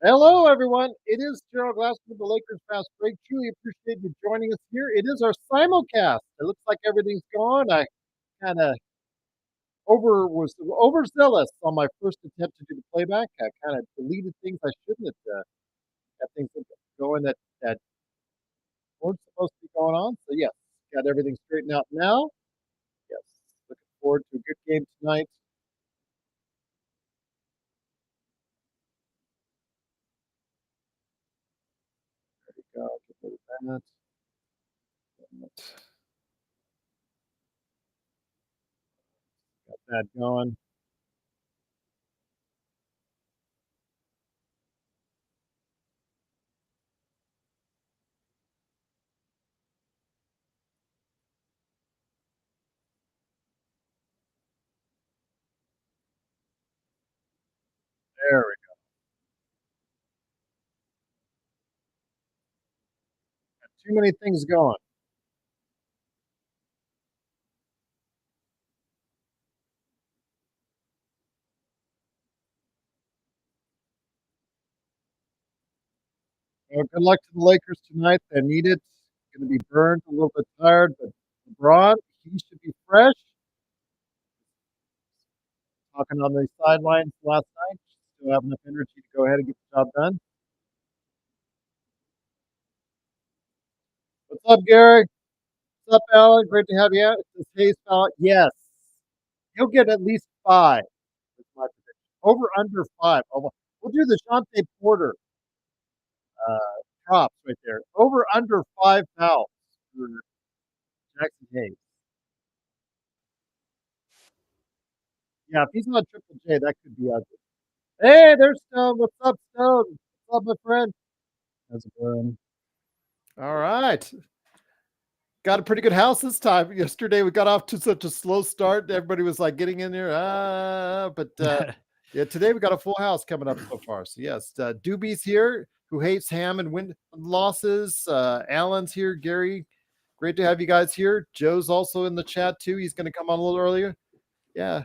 Hello, everyone. It is Gerald Glass with the Lakers Fast Break. Truly appreciate you joining us here. It is our simulcast. It looks like everything's going. I kind of was overzealous on my first attempt to do the playback. I kind of deleted things I shouldn't have. Got things going that weren't supposed to be going on. So yes, got everything straightened out now. Yes, looking forward to a good game tonight. There we go. Get rid of that. Got that going. There we go. Got too many things going. Well, good luck to the Lakers tonight. They need it. Going to be burned, a little bit tired, but LeBron, he should be fresh. Talking on the sidelines last night, still have enough energy to go ahead and get the job done. What's up, Gary? What's up, Alan? Great to have you out. Is Hayes foul? Yes. He'll get at least 5. That's my prediction. Over under 5. We'll do the Shante Porter uh, props right there. Over under 5 fouls for Jackson Hayes. Yeah, if he's not Triple J, that could be ugly. Hey, there's Stone. What's up, Stone? What's up, my friend? How's it going? All right. Got a pretty good house this time. Yesterday we got off to such a slow start. Everybody was like getting in there. But yeah, today we got a full house coming up so far. So yes, Doobie's here, who hates ham and win losses. Alan's here. Gary, great to have you guys here. Joe's also in the chat too. He's going to come on a little earlier. Yeah.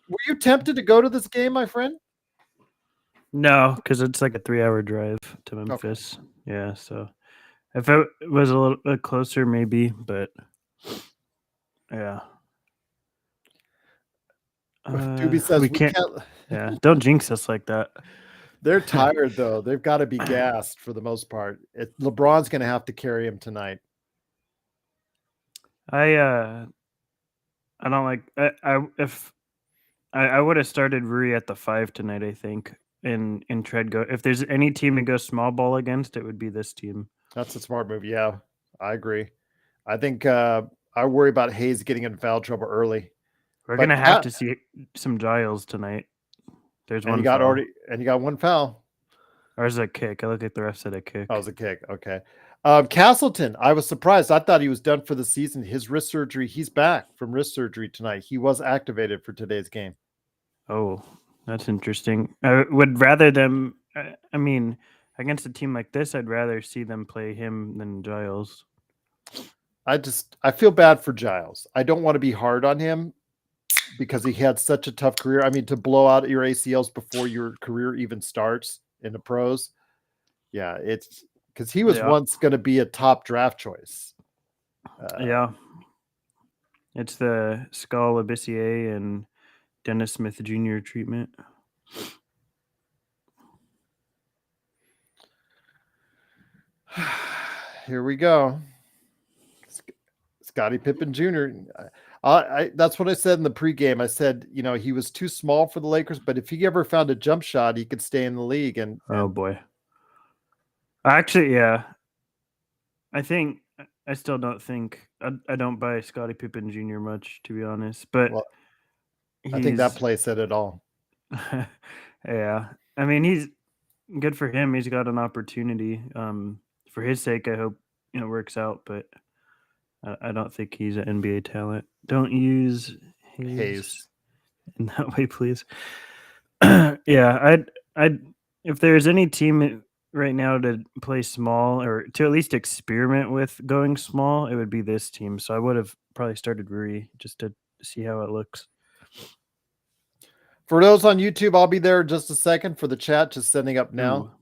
Were you tempted to go to this game, my friend? No, because it's like a 3-hour drive to Memphis. Okay. Yeah, so if it was a little bit closer, maybe, but yeah. Doobie says we can't. Yeah, don't jinx us like that. They're tired though. They've got to be gassed for the most part. LeBron's going to have to carry him tonight. I don't like. I would have started Rui at the 5 tonight. I think in Tread go. If there's any team to go small ball against, it would be this team. That's a smart move. Yeah, I agree. I think I worry about Hayes getting in foul trouble early. We're gonna have to see some Giles tonight. There's one. You got one foul. Or is it a kick? I look at the ref said a kick. Oh, it was a kick. Okay. Castleton, I was surprised. I thought he was done for the season. His wrist surgery, he's back from wrist surgery tonight. He was activated for today's game. Oh, that's interesting. I would rather them, I mean, against a team like this, I'd rather see them play him than Giles. I feel bad for Giles. I don't want to be hard on him because he had such a tough career. I mean, to blow out your ACLs before your career even starts in the pros. Yeah, it's because he was once going to be a top draft choice. Yeah. It's the Skull Abyssier and Dennis Smith Jr. treatment. Here we go. Scottie Pippen Jr. That's what I said in the pregame. I said, he was too small for the Lakers, but if he ever found a jump shot, he could stay in the league. And oh boy. Actually, yeah. I still don't think I don't buy Scottie Pippen Jr. much, to be honest. But I think that play said it all. Yeah. I mean, he's good for him. He's got an opportunity. For his sake, I hope it works out, but I don't think he's an NBA talent. Don't use Hayes in that way, please. Yeah, I'd if there's any team right now to play small or to at least experiment with going small, it would be this team. So I would have probably started Rui just to see how it looks. For those on YouTube, I'll be there in just a second for the chat, just setting up now.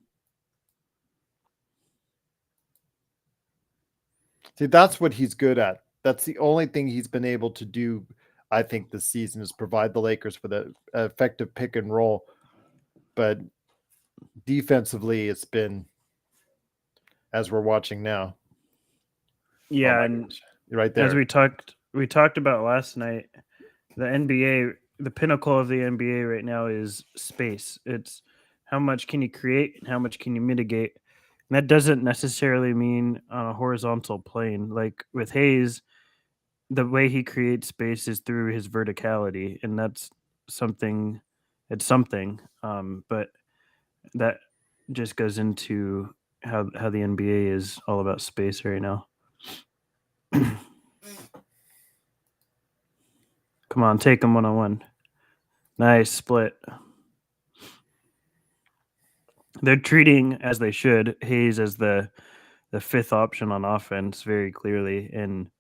See, that's what he's good at. That's the only thing he's been able to do, I think, this season is provide the Lakers with an effective pick and roll. But defensively, it's been, as we're watching now. Yeah, Oh and gosh. Right there. as we talked about last night, the NBA, the pinnacle of the NBA right now is space. It's how much can you create and how much can you mitigate. And that doesn't necessarily mean on a horizontal plane. Like with Hayes, the way he creates space is through his verticality, and that's something. It's something, but that just goes into how the NBA is all about space right now. Come on, take him 1-on-1. Nice split. They're treating, as they should, Hayes as the fifth option on offense very clearly, and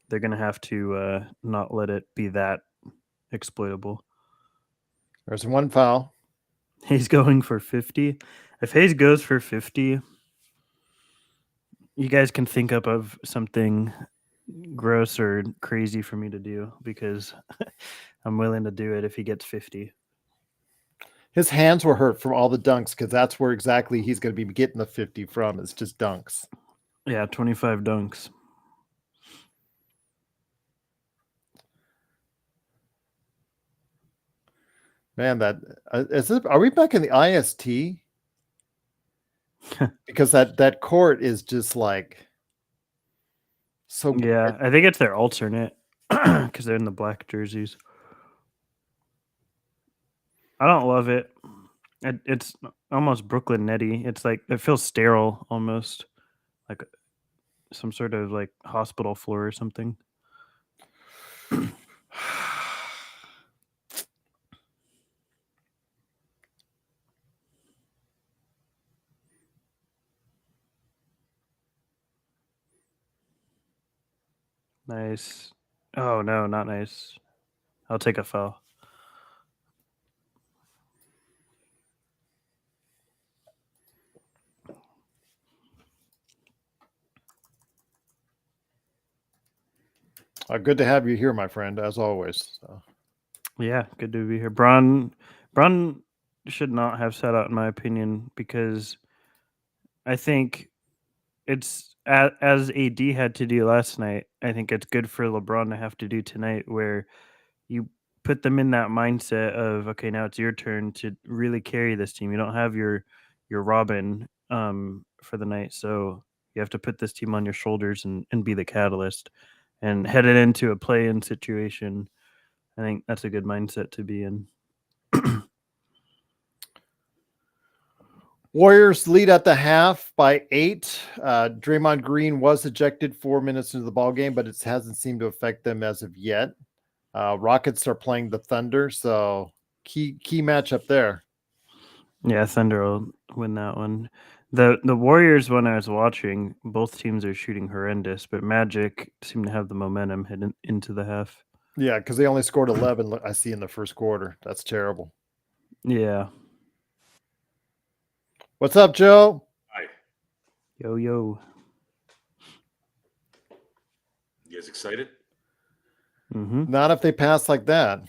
they're going to have to not let it be that exploitable. There's one foul. He's going for 50. If Hayes goes for 50, you guys can think up of something gross or crazy for me to do because I'm willing to do it if he gets 50. His hands were hurt from all the dunks because that's where exactly he's going to be getting the 50 from. It's just dunks. Yeah, 25 dunks. Man, that are we back in the IST? Because that court is just like so. Yeah, I think it's their alternate because they're in the black jerseys. I don't love it. It's almost Brooklyn Netty. It's like it feels sterile almost, like some sort of like hospital floor or something. Nice. Oh no, not nice. I'll take a foul. Good to have you here, my friend, as always. So. Yeah, good to be here. Braun should not have sat out, in my opinion, because I think it's as AD had to do last night. I think it's good for LeBron to have to do tonight, where you put them in that mindset of okay, now it's your turn to really carry this team. You don't have your Robin for the night, so you have to put this team on your shoulders and be the catalyst and head it into a play-in situation. I think that's a good mindset to be in. Warriors lead at the half by 8. Draymond Green was ejected 4 minutes into the ball game, but it hasn't seemed to affect them as of yet. Rockets are playing the Thunder, so key matchup there. Yeah, Thunder will win that one. The Warriors, when I was watching, both teams are shooting horrendous, but Magic seem to have the momentum heading into the half. Yeah, because they only scored 11, I see, in the first quarter. That's terrible. Yeah. What's up, Joe? Hi. Yo. You guys excited? Mm-hmm. Not if they pass like that.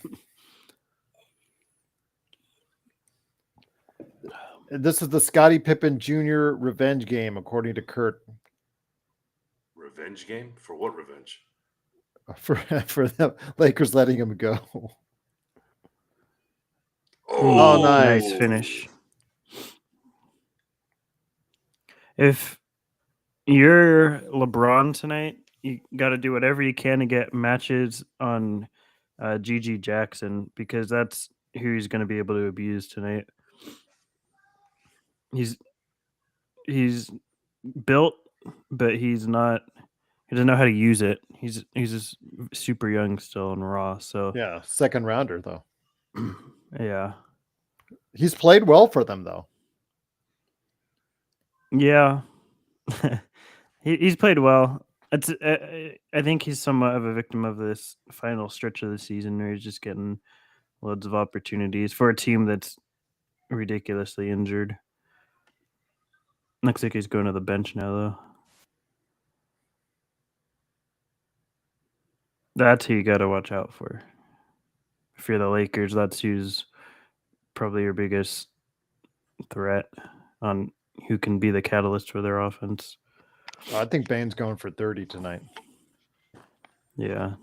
This is the Scottie Pippen Jr. revenge game, according to Kurt. Revenge game? For what revenge? For the Lakers letting him go. Oh, Nice finish. If you're LeBron tonight, you got to do whatever you can to get matches on GG Jackson, because that's who he's going to be able to abuse tonight. He's built, but he's not. He doesn't know how to use it. He's just super young still and raw. So Yeah, second rounder though. yeah. He's played well for them though. Yeah. He's played well. It's I think he's somewhat of a victim of this final stretch of the season where he's just getting loads of opportunities for a team that's ridiculously injured. Looks like he's going to the bench now, though. That's who you got to watch out for. If you're the Lakers, that's who's probably your biggest threat on who can be the catalyst for their offense. I think Bane's going for 30 tonight. Yeah.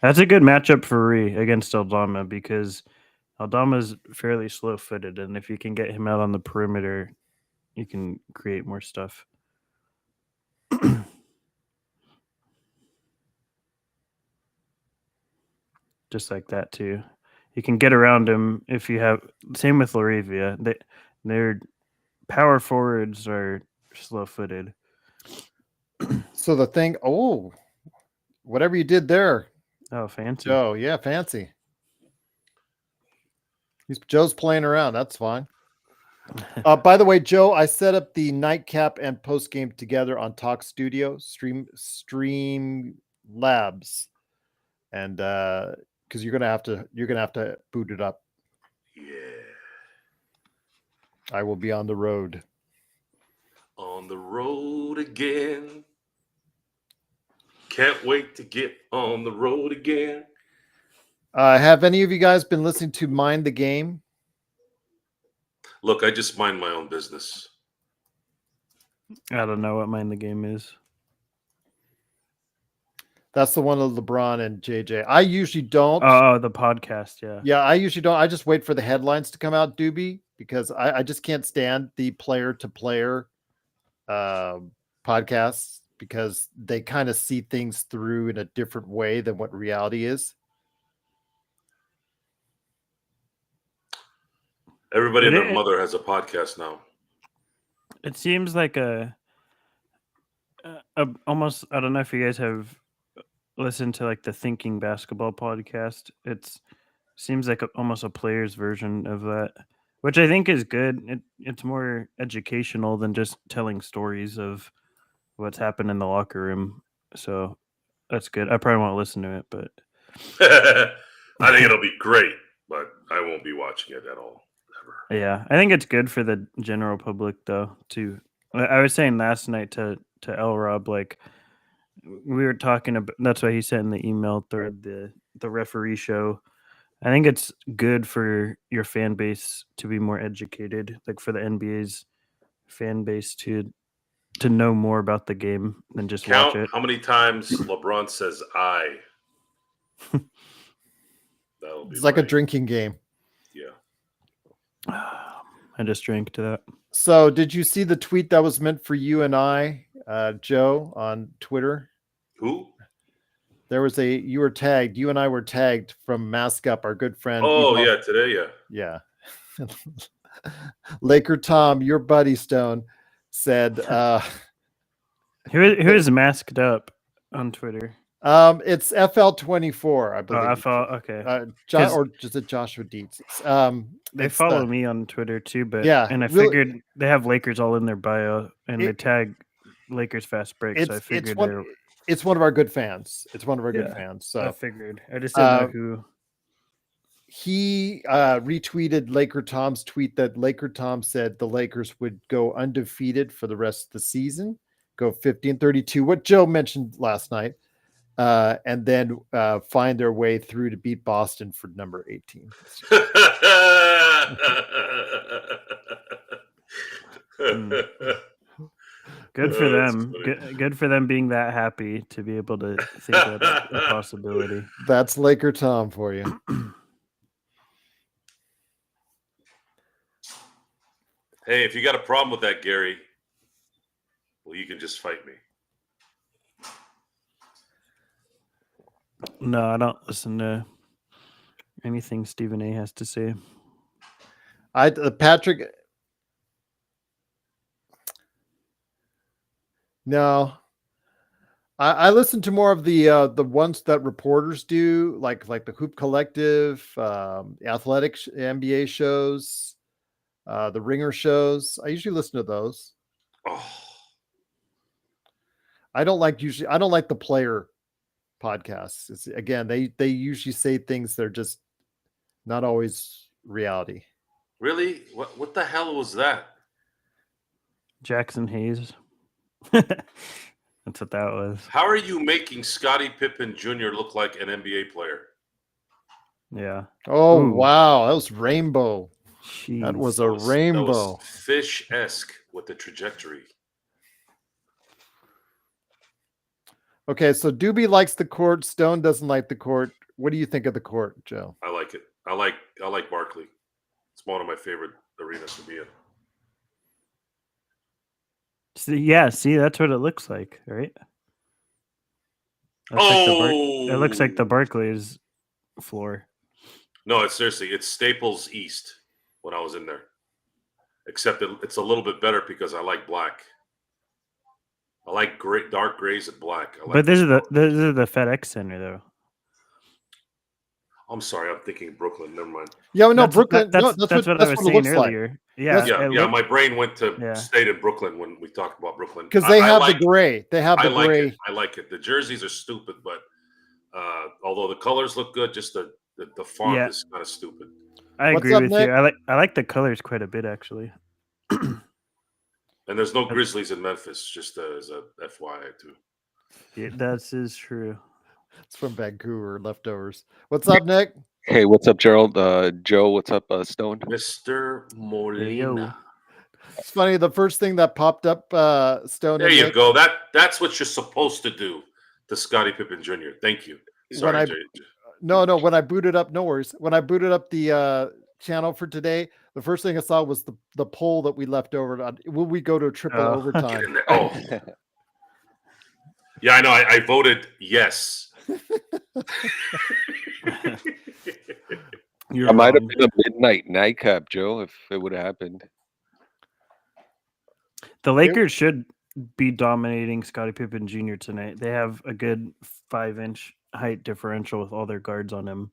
That's a good matchup for Ree against Aldama because Aldama's fairly slow-footed, and if you can get him out on the perimeter, you can create more stuff. Just like that too. You can get around him if you have. Same with Laravia. Their power forwards are slow-footed. So the thing, whatever you did there, Oh, fancy. Joe. Yeah, fancy. Joe's playing around. That's fine. By the way, Joe, I set up the nightcap and post game together on Talk Studio, Stream Labs, and because you're gonna have to boot it up. Yeah. I will be on the road. On the road again. Can't wait to get on the road again. Have any of you guys been listening to Mind the Game? Look, I just mind my own business. I don't know what Mind the Game is. That's the one of LeBron and JJ. I usually don't. Oh, the podcast, yeah. Yeah, I usually don't. I just wait for the headlines to come out, Doobie, because I just can't stand the player-to-player podcasts because they kind of see things through in a different way than what reality is. Everybody and their mother has a podcast now. It seems like a almost. I don't know if you guys have listened to like the Thinking Basketball podcast. It seems like almost a player's version of that, which I think is good. It's more educational than just telling stories of what's happened in the locker room. So that's good. I probably won't listen to it, but I think it'll be great, but I won't be watching it at all. Ever. Yeah, I think it's good for the general public though too. I was saying last night to L Rob, like we were talking about, that's why he sent in the email thread the referee show. I think it's good for your fan base to be more educated, like for the NBA's fan base to know more about the game than just watch it. How many times LeBron says "I." That'll be It's like a drinking game. Yeah. I just drank to that. So, did you see the tweet that was meant for you and I, Joe, on Twitter? Who? There was you were tagged. You and I were tagged from Mask Up, our good friend. Oh, yeah, today, yeah. Yeah. Laker Tom, your buddy Stone, said who is masked up on Twitter? It's FL24, I believe. Oh, FL, okay. Or is it Joshua Dietz? They follow me on Twitter too, but yeah, and I figured they have Lakers all in their bio, and they tag Lakers Fast Break, so I figured it's one of our good fans. It's one of our good fans. So I figured. I just didn't know who. He retweeted Laker Tom's tweet that Laker Tom said the Lakers would go undefeated for the rest of the season, go 50-32, what Joe mentioned last night, and then find their way through to beat Boston for number 18. Good for them. Good for them being that happy to be able to think of a possibility. That's Laker Tom for you. Hey, if you got a problem with that, Gary, well, you can just fight me. No, I don't listen to anything Stephen A has to say. Patrick. No, I listen to more of the ones that reporters do, like the Hoop Collective, athletic NBA shows, the Ringer shows. I usually listen to those. Oh. I don't like the player podcasts. Again, they usually say things that are just not always reality. Really? What the hell was that? Jackson Hayes. That's what that was. How are you making Scottie Pippen Jr. look like an NBA player? Yeah. Oh, Ooh. wow. That was rainbow. Jeez. That was a That rainbow. was fish-esque with the trajectory. Okay, so Doobie likes the court. Stone doesn't like the court. What do you think of the court, Joe? I like it. I like Barkley. It's one of my favorite arenas to be in. See, that's what it looks like, right? It looks like the Barclays floor. No, it's Staples East when I was in there. Except it's a little bit better because I like black. I like dark grays and black. But this is the FedEx Center, though. I'm sorry, I'm thinking Brooklyn. Never mind. Yeah, no, That's Brooklyn. what I was it saying looks earlier. Like. Yeah, My brain went to stayed in Brooklyn when we talked about Brooklyn Because they have the gray. They have the gray. I like it. The jerseys are stupid, but although the colors look good, just the font is kind of stupid. I agree with you. I like the colors quite a bit, actually. And there's no Grizzlies in Memphis, just as a FYI too. Yeah, that is true. It's from Vancouver, leftovers. What's up, Nick? Hey, what's up, Gerald? Joe, what's up, Stone? Mr. Molina. It's funny. The first thing that popped up, Stone. There you go. That's what you're supposed to do to Scottie Pippen Jr. Thank you. Sorry, No. When I booted up, no worries. When I booted up the channel for today, the first thing I saw was the poll that we left over. Will we go to triple overtime? Oh, yeah, I know. I voted yes. I might have been a midnight nightcap, Joe, if it would have happened. The Lakers should be dominating Scottie Pippen Jr. tonight. They have a good 5-inch height differential with all their guards on him.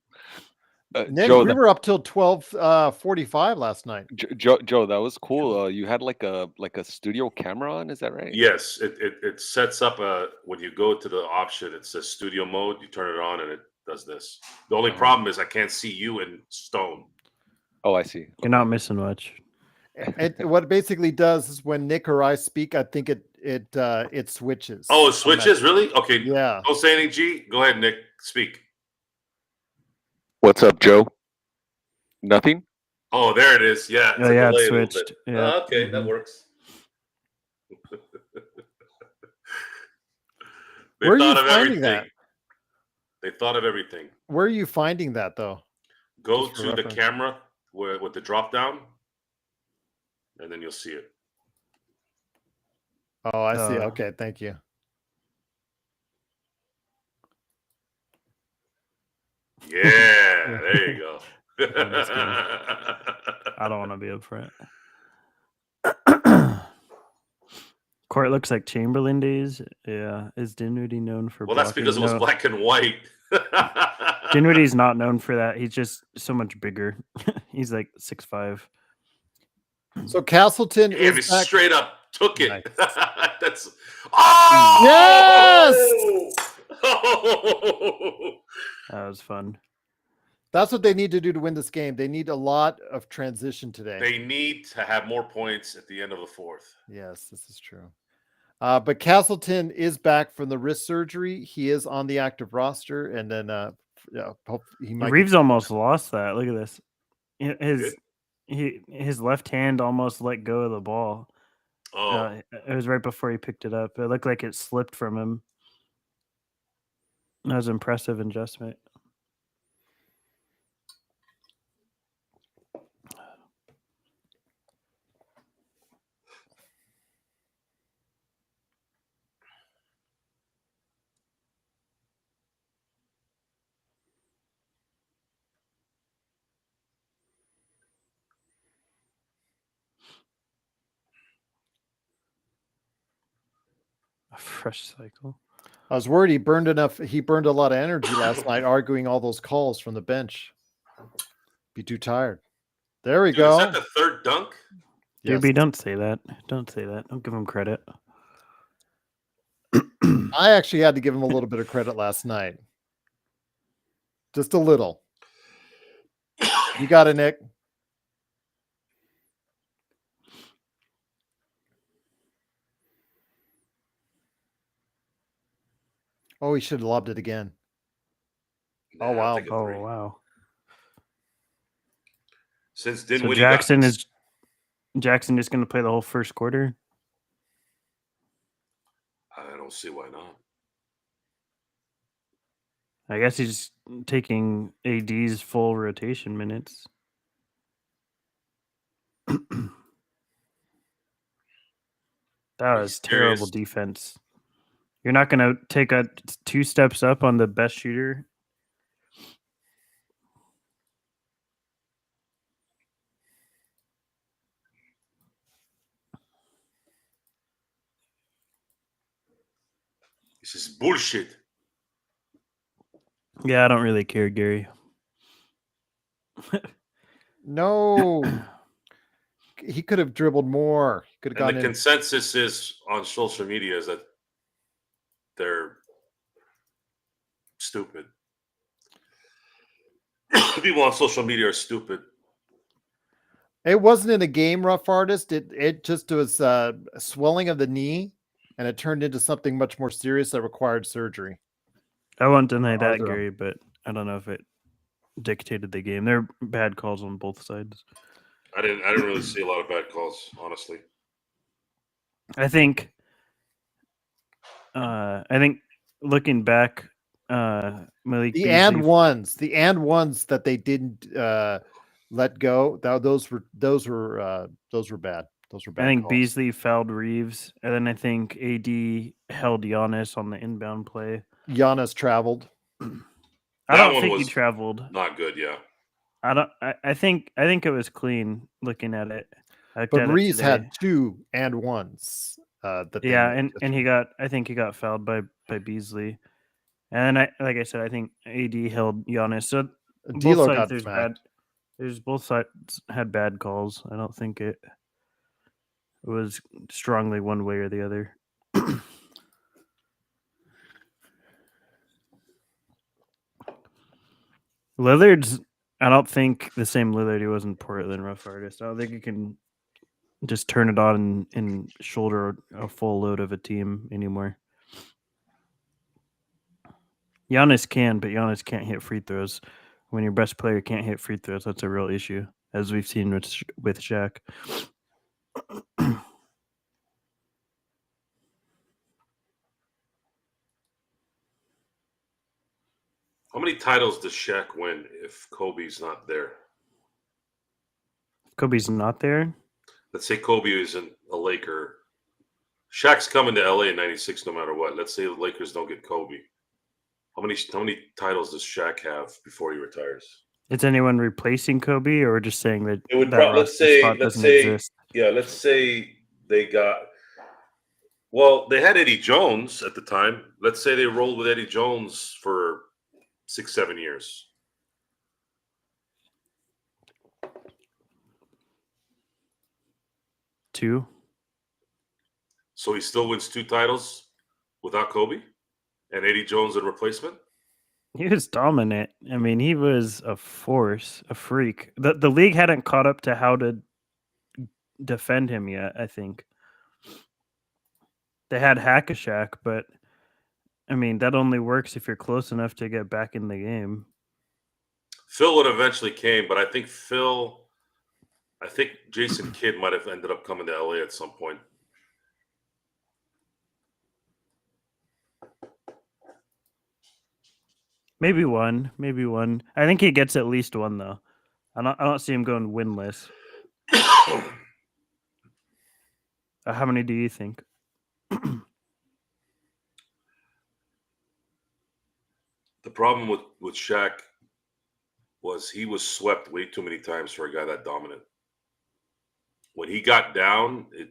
Nick, we were up till 12:45 last night. Joe, that was cool. You had like a studio camera on, is that right? Yes, it sets up when you go to the option, it says studio mode. You turn it on and it does this. The only problem is I can't see you in Stone. Oh, I see. You're not missing much. What it basically does is when Nick or I speak, I think it switches. Oh, it switches, really? Okay. Yeah. Don't say anything, G. Go ahead, Nick. Speak. What's up, Joe? Nothing? Oh, there it is. Yeah. Oh, yeah, it switched. Yeah. Okay, that works. They Where are you thought of finding everything. that? They thought of everything. Where are you finding that, though? Go to the camera with the drop down, and then you'll see it. Oh, I see. Okay, thank you. Yeah, there you go. I don't want to be up front. Court looks like Chamberlain days. Yeah. Is Dinwiddie known for Well, that's because it was black and white. Dinwiddie's not known for that. He's just so much bigger. He's like 6'5". So Castleton is back. Straight up took it. Nice. That's Yes! That was fun. That's what they need to do to win this game. They need a lot of transition today. They need to have more points at the end of the fourth. Yes, this is true. But Castleton is back from the wrist surgery. He is on the active roster, and then he might. Reeves almost lost that. Look at this. His left hand almost let go of the ball. Oh, it was right before he picked it up. It looked like it slipped from him. That was impressive adjustment. A fresh cycle. I was worried he burned enough. He burned a lot of energy last night arguing all those calls from the bench. Be too tired. There we go. Is that the third dunk? Yes. Don't say that. Don't say that. Don't give him credit. I actually had to give him a little bit of credit last night. Just a little. You got it, Nick. Oh, he should have lobbed it again. Nah, Oh, I'll wow. take a Oh three. wow. Since So Dinwiddie Jackson got is Jackson just going to play the whole first quarter? I don't see why not. I guess he's taking AD's full rotation minutes. That was terrible serious? defense. You're not going to take a 2 steps up on the best shooter? This is bullshit. Yeah, I don't really care, Gary. No. He could have dribbled more. He could have And the gone in. consensus is on social media is that they're stupid. People on social media are stupid. It wasn't in a game, rough artist. It just was a swelling of the knee, and it turned into something much more serious that required surgery. I won't deny that, Arthur. Gary, but I don't know if it dictated the game. There are bad calls on both sides. I didn't really see a lot of bad calls, honestly. I think looking back, Malik The Beasley, and ones that they didn't let go. Those were bad. Those were bad. I think calls. Beasley fouled Reeves, and then I think AD held Giannis on the inbound play. Giannis traveled. I don't think he traveled. Not good, yeah. I think it was clean looking at it. But Reeves had 2 and ones. And I think he got fouled by Beasley, and then like I said, I think AD held Giannis. So both D'Lo sides got both sides had bad calls. I don't think it was strongly one way or the other. Lillard's, I don't think the same Lillard he was in Portland, rough artist. I don't think he can just turn it on and shoulder a full load of a team anymore. Giannis can, but Giannis can't hit free throws. When your best player can't hit free throws, that's a real issue, as we've seen with Shaq. How many titles does Shaq win if Kobe's not there? Kobe's not there? Let's say Kobe isn't a Laker. Shaq's coming to LA in '96 no matter what. Let's say the Lakers don't get Kobe. How many titles does Shaq have before he retires? Is anyone replacing Kobe, or just saying that It would that spot doesn't exist? Yeah, let's say they got. Well, they had Eddie Jones at the time. Let's say they rolled with Eddie Jones for 6-7 years. Two. So he still wins 2 titles without Kobe and Eddie Jones in replacement? He was dominant. I mean, he was a force, a freak. The league hadn't caught up to how to defend him yet, I think. They had Hack-a-Shaq, but I mean, that only works if you're close enough to get back in the game. Phil would eventually came, but I think Jason Kidd might have ended up coming to LA at some point. Maybe one. I think he gets at least one though. I don't see him going winless. How many do you think? The problem with Shaq was he was swept way too many times for a guy that dominant. When he got down, it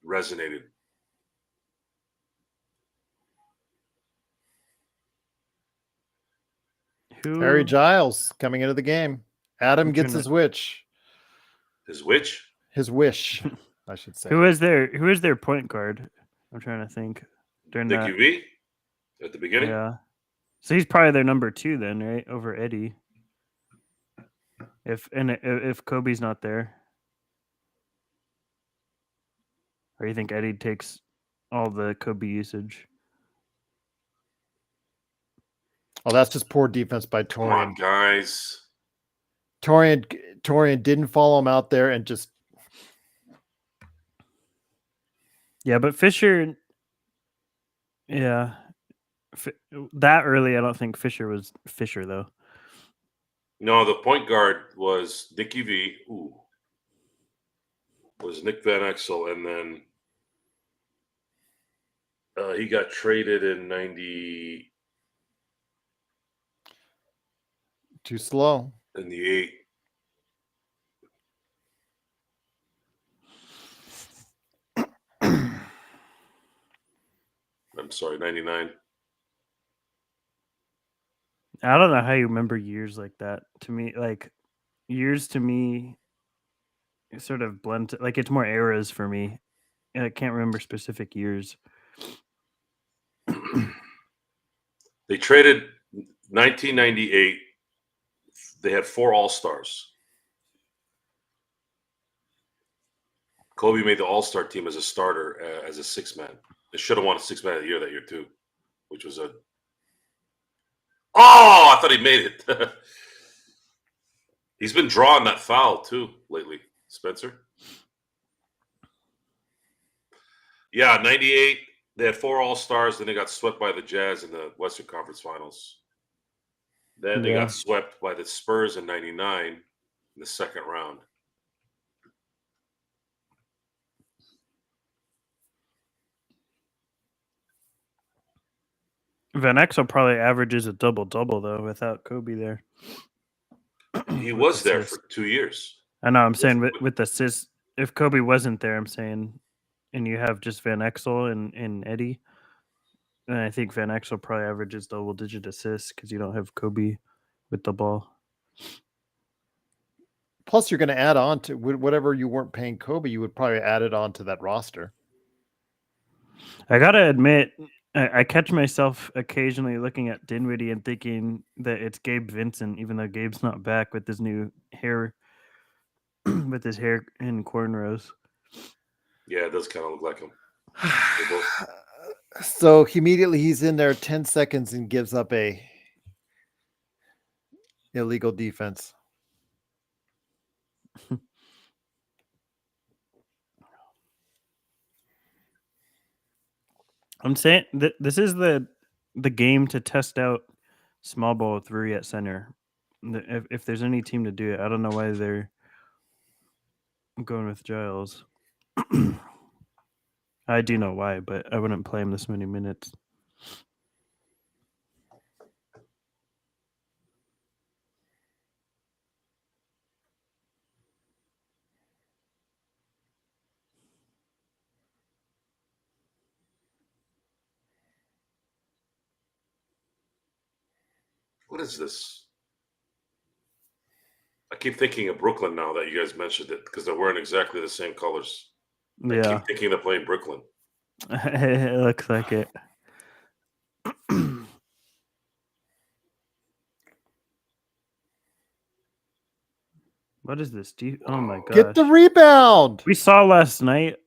resonated. Harry Giles coming into the game. Adam gets his wish. His which? His wish, I should say. Who is their point guard? I'm trying to think. During Nick UV at the beginning? Yeah. So he's probably their number 2 then, right? Over Eddie. If Kobe's not there. Or you think Eddie takes all the Kobe usage? Oh, that's just poor defense by Come on, Torian. guys. Torian didn't follow him out there and just. Yeah, but Fisher. Yeah, that early, I don't think Fisher was Fisher though. No, the point guard was Dickie V. Ooh. Was Nick Van Exel, and then he got traded in 90. Too slow. In the 8. I'm sorry, 99. I don't know how you remember years like that. To me, like years to me, it sort of blend. Like it's more eras for me. I can't remember specific years. They traded 1998. They had 4 All-Stars. Kobe made the All-Star team as a starter, as a 6-man. They should have won a 6-man of the year that year too, which was a. Oh, I thought he made it. He's been drawing that foul too lately, Spencer. Yeah, 98. They had 4 All-Stars, then they got swept by the Jazz in the Western Conference Finals. Then they got swept by the Spurs in 99 in the second round. Van Exel probably averages a double-double though without Kobe there. He was there for 2 years. I know. I'm saying with the assists, if Kobe wasn't there, I'm saying, and you have just Van Exel and Eddie, then I think Van Exel probably averages double-digit assists because you don't have Kobe with the ball. Plus, you're going to add on to whatever you weren't paying Kobe. You would probably add it on to that roster. I gotta admit, I catch myself occasionally looking at Dinwiddie and thinking that it's Gabe Vincent, even though Gabe's not back with his new hair, with his hair in cornrows. Yeah, it does kind of look like him. So immediately he's in there 10 seconds and gives up a illegal defense. I'm saying this is the game to test out small ball with Rui at center. If there's any team to do it, I don't know why they're going with Giles. I do know why, but I wouldn't play him this many minutes. What is this? I keep thinking of Brooklyn now that you guys mentioned it because they're wearing exactly the same colors. I keep thinking they're playing Brooklyn. It looks like it. What is this? Oh my god! Get the rebound. We saw last night.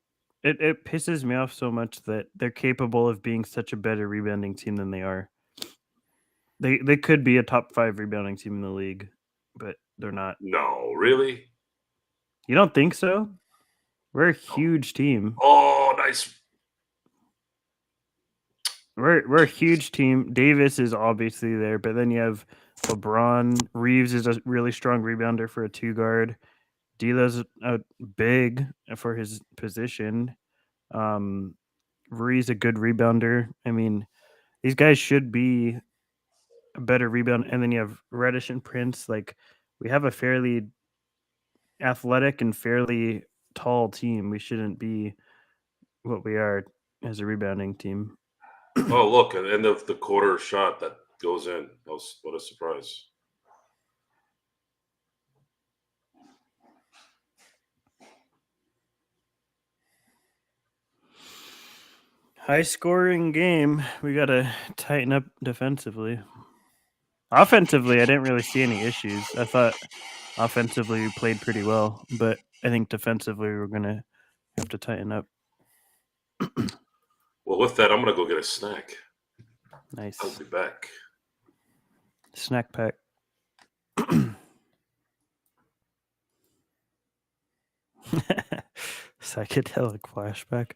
It pisses me off so much that they're capable of being such a better rebounding team than they are. They could be a top 5 rebounding team in the league, but they're not. No, really? You don't think so? We're a huge team. Oh, nice. We're a huge team. Davis is obviously there, but then you have LeBron. Reeves is a really strong rebounder for a 2-guard. D'Lo's big for his position. Rui's a good rebounder. I mean, these guys should be a better rebound. And then you have Reddish and Prince. Like, we have a fairly athletic and fairly tall team. We shouldn't be what we are as a rebounding team. Oh, look, at the end of the quarter shot that goes in. What a surprise. High scoring game. We got to tighten up defensively. Offensively, I didn't really see any issues. I thought offensively we played pretty well, but I think defensively we're going to have to tighten up. Well, with that, I'm going to go get a snack. Nice. I'll be back. Snack pack. Psychedelic flashback.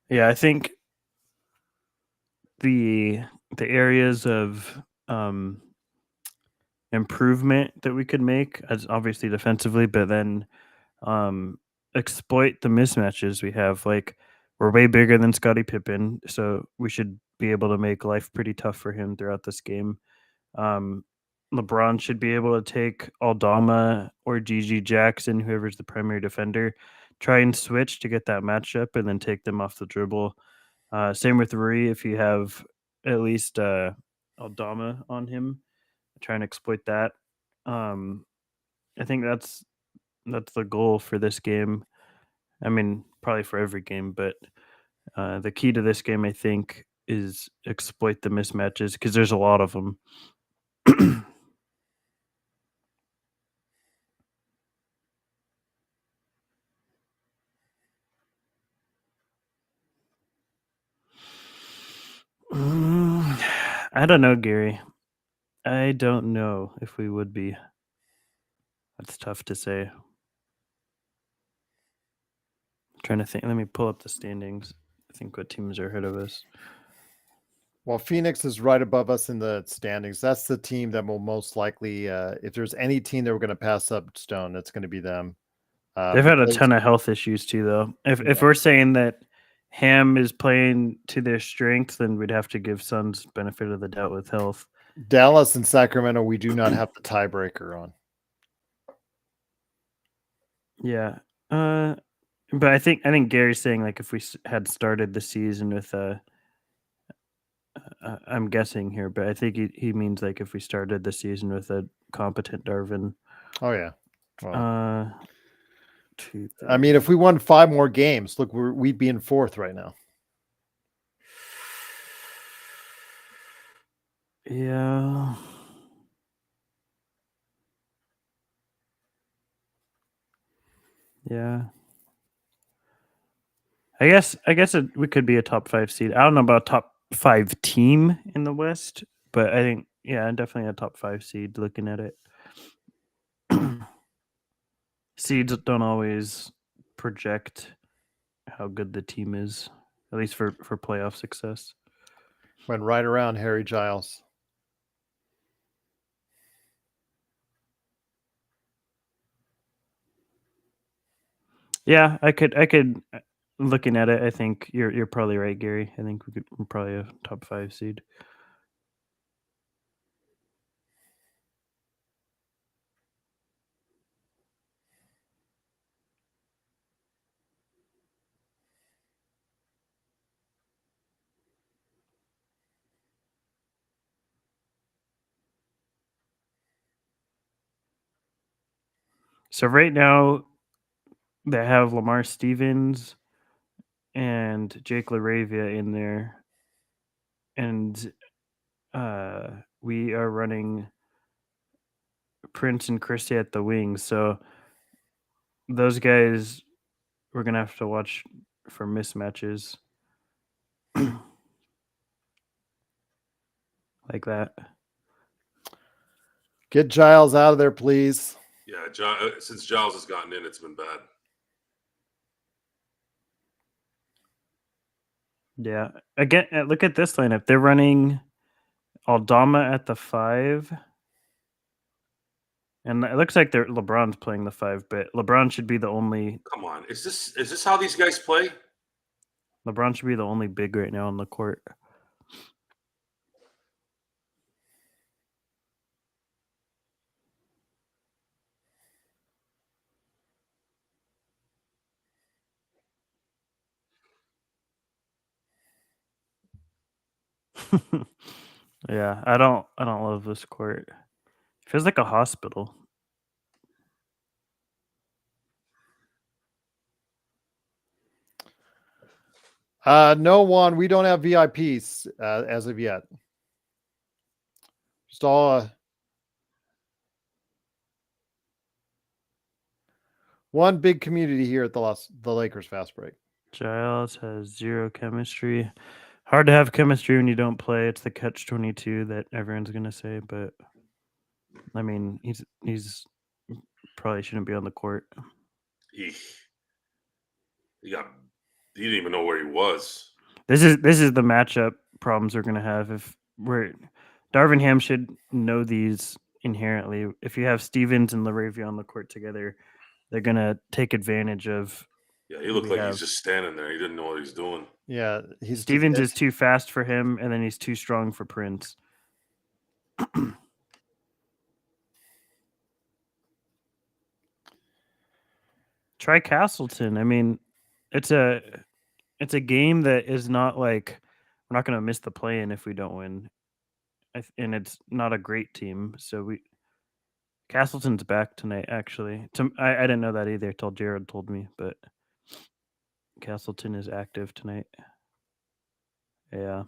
Yeah, I think the areas of improvement that we could make, as obviously defensively, but then exploit the mismatches we have. Like, we're way bigger than Scottie Pippen, so we should be able to make life pretty tough for him throughout this game. LeBron should be able to take Aldama or Gigi Jackson, whoever's the primary defender, try and switch to get that matchup and then take them off the dribble. Same with Rui, if you have at least Aldama on him, try and exploit that. I think that's the goal for this game. I mean, probably for every game, but the key to this game, I think, is exploit the mismatches because there's a lot of them. I don't know, Gary. I don't know if we would be. That's tough to say. I'm trying to think. Let me pull up the standings. I think what teams are ahead of us. Well, Phoenix is right above us in the standings. That's the team that will most likely, if there's any team that we're going to pass up Stone, it's going to be them. They've had a ton of health issues too, though. If we're saying that Ham is playing to their strength, then we'd have to give Suns benefit of the doubt with health. Dallas and Sacramento, we do not have the tiebreaker on. Yeah, but I think Gary's saying like if we had started the season with I'm guessing here, but I think he means like if we started the season with a competent Darvin. Oh yeah. Well, 2, 3. I mean, if we won 5 more games, look, we'd be in 4th right now. Yeah. Yeah. I guess we could be a top 5 seed. I don't know about top 5 team in the West, but I think definitely a top 5 seed looking at it. Seeds don't always project how good the team is, at least for playoff success. Went right around Harry Giles. Yeah, I could looking at it, I think you're probably right, Gary. I think we're probably a top 5 seed. So right now they have Lamar Stevens and Jake LaRavia in there, and we are running Prince and Christie at the wings. So those guys, we're gonna have to watch for mismatches like that. Get Giles out of there, please. Yeah, since Giles has gotten in, it's been bad. Yeah. Again, look at this lineup. They're running Aldama at the 5. And it looks like LeBron's playing the 5, but LeBron should be the only. Come on, is this how these guys play? LeBron should be the only big right now on the court. Yeah, I don't love this court. It feels like a hospital. No, Juan, we don't have VIPs as of yet. Just all one big community here at the Lakers Fast Break. Giles has 0 chemistry. Hard to have chemistry when you don't play. It's the catch-22 that everyone's gonna say, but I mean, he's probably shouldn't be on the court. He didn't even know where he was. This is the matchup problems we're gonna have if Darvin Ham should know these inherently. If you have Stevens and LaRavia on the court together, they're gonna take advantage of. Yeah, he looked like he's just standing there. He didn't know what he's doing. Yeah, Stevens is too fast for him, and then he's too strong for Prince. Try Castleton. I mean, it's a game that is not like we're not going to miss the play-in if we don't win, and it's not a great team. So Castleton's back tonight. Actually, I didn't know that either till Jared told me, but Castleton is active tonight. Yeah.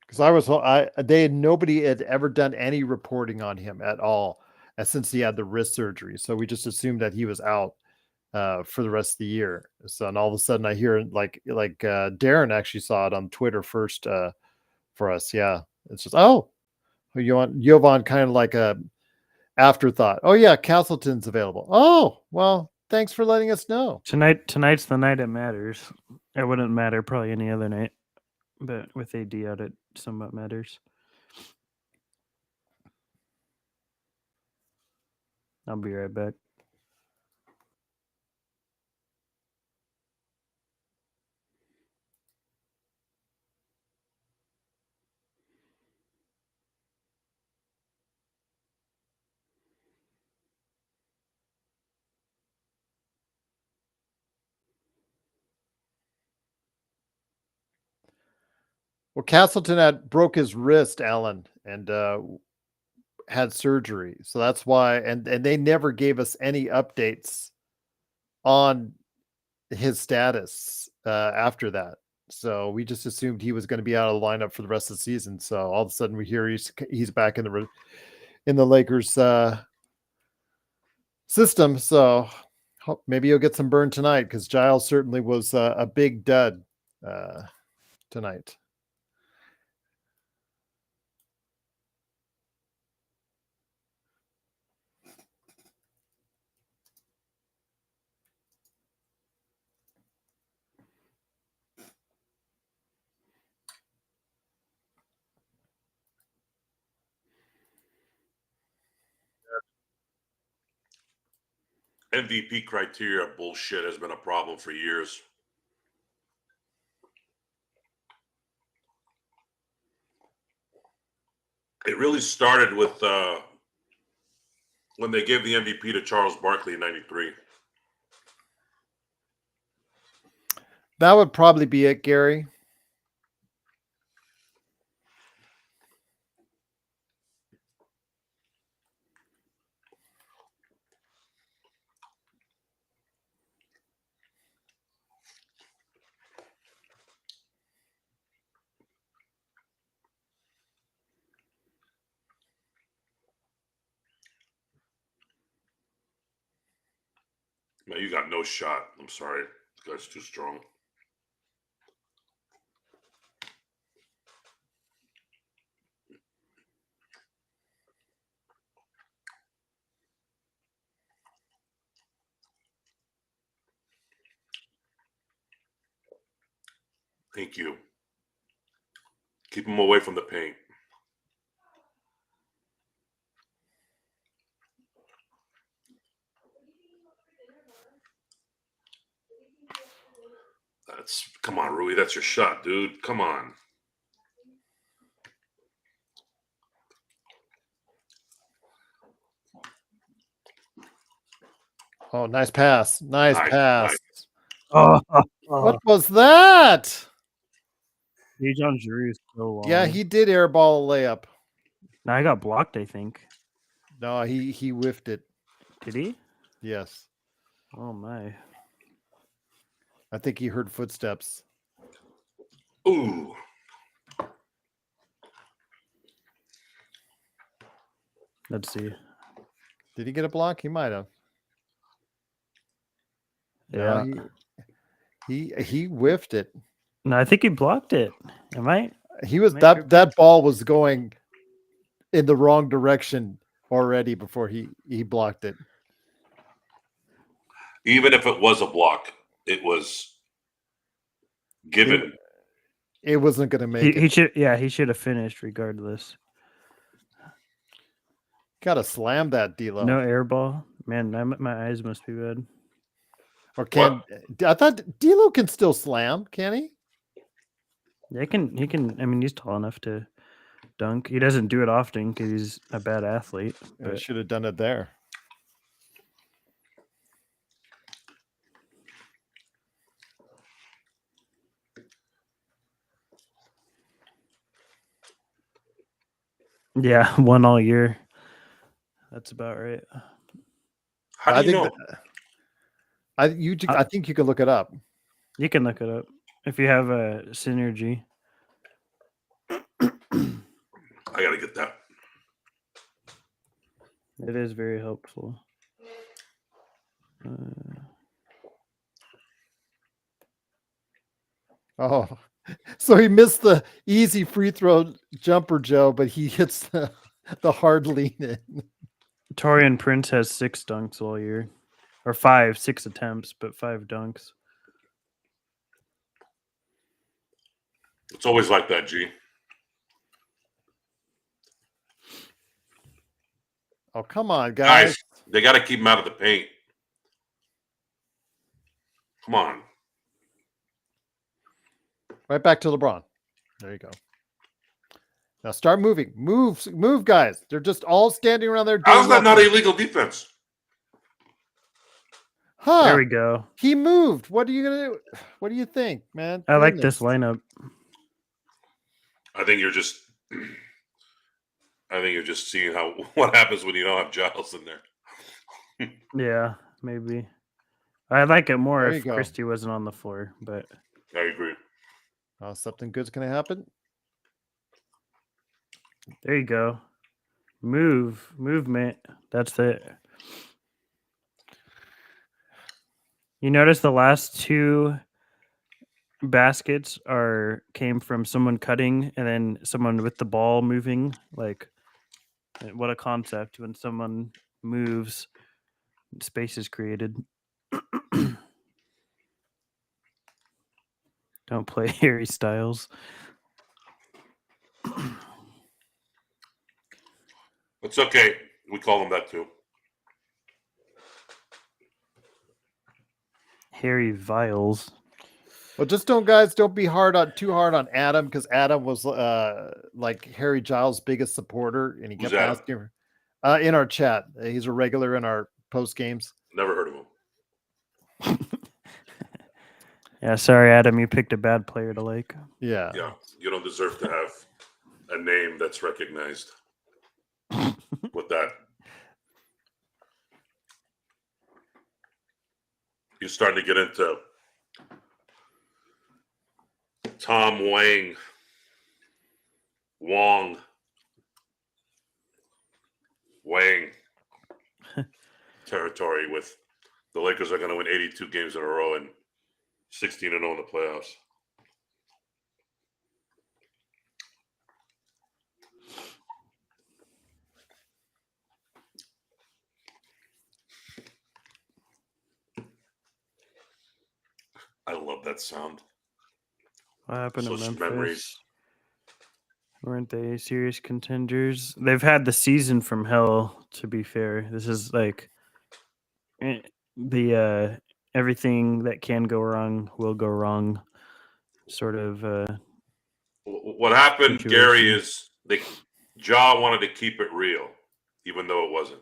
Because nobody had ever done any reporting on him at all since he had the wrist surgery. So we just assumed that he was out for the rest of the year. So, and all of a sudden I hear like Darren actually saw it on Twitter first for us. Yeah. It's just, Jovan kind of like a afterthought. Oh yeah, Castleton's available. Oh, well, thanks for letting us know. Tonight's the night it matters. It wouldn't matter probably any other night, but with AD out, it somewhat matters. I'll be right back. Well, Castleton broke his wrist, Alan, and had surgery. So that's why, and they never gave us any updates on his status after that. So we just assumed he was going to be out of the lineup for the rest of the season. So all of a sudden we hear he's back in the Lakers system. So maybe he'll get some burn tonight because Giles certainly was a big dud tonight. MVP criteria bullshit has been a problem for years. It really started with when they gave the MVP to Charles Barkley in '93. That would probably be it, Gary. No, you got no shot. I'm sorry. This guy's too strong. Thank you. Keep him away from the paint. Come on, Rui. That's your shot, dude. Come on. Oh, nice pass. Nice pass. Nice. Oh, What was that? Dejon Giroux is so long. Yeah, he did airball a layup. Now I got blocked, I think. No, he whiffed it. Did he? Yes. Oh my. I think he heard footsteps. Ooh. Let's see. Did he get a block? He might have. Yeah. No, he whiffed it. No, I think he blocked it. Am I? He was Make that your that ball was going in the wrong direction already before he blocked it. Even if it was a block, it was given. It wasn't going to make He it. should. Yeah, he should have finished regardless. Got to slam that D'Lo. No air ball. Man, my eyes must be bad. Or can I thought D'Lo can still slam? Can he? Yeah, he can. I mean, he's tall enough to dunk. He doesn't do it often because he's a bad athlete. I But should have done it there. yeah, one all year. That's about right. How do you know? I think you can look it up. You can look it up if you have a synergy. I got to get that. It is very helpful. Oh, so he missed the easy free throw jumper, Joe, but he hits the hard lean in. Torian Prince has 6 dunks all year, or 6 attempts, but 5 dunks. It's always like that, G. Oh, come on, guys. They got to keep him out of the paint. Come on. Right back to LeBron. There you go. Now start moving. Move, guys. They're just all standing around there. Doing How's that not nothing. illegal defense? Huh? There we go. He moved. What are you gonna do? What do you think, man? I like this Goodness. lineup. I think you're just seeing what happens when you don't have Giles in there. Yeah, maybe. I'd like it more There you if go. Christie wasn't on the floor, but I agree. Something good's gonna happen. there you go. Movement. That's it. You notice the last 2 baskets came from someone cutting and then someone with the ball moving. Like, what a concept! When someone moves, space is created. Don't play Harry Styles. It's okay. We call them that too. Harry Viles. Well, just don't be too hard on Adam, because Adam was like Harry Giles' biggest supporter, and he Who's kept Adam? asking in our chat. He's a regular in our post games. Never heard of him. Yeah, sorry, Adam. You picked a bad player to like. Yeah. Yeah, you don't deserve to have a name that's recognized with that. You're starting to get into Tom Wang territory with the Lakers are going to win 82 games in a row and 16-0 in the playoffs. I love that sound. What happened to Such Memphis? memories. Weren't they serious contenders? They've had the season from hell, to be fair. This is like the everything that can go wrong will go wrong sort of What happened, situation. Gary, is Ja wanted to keep it real, even though it wasn't.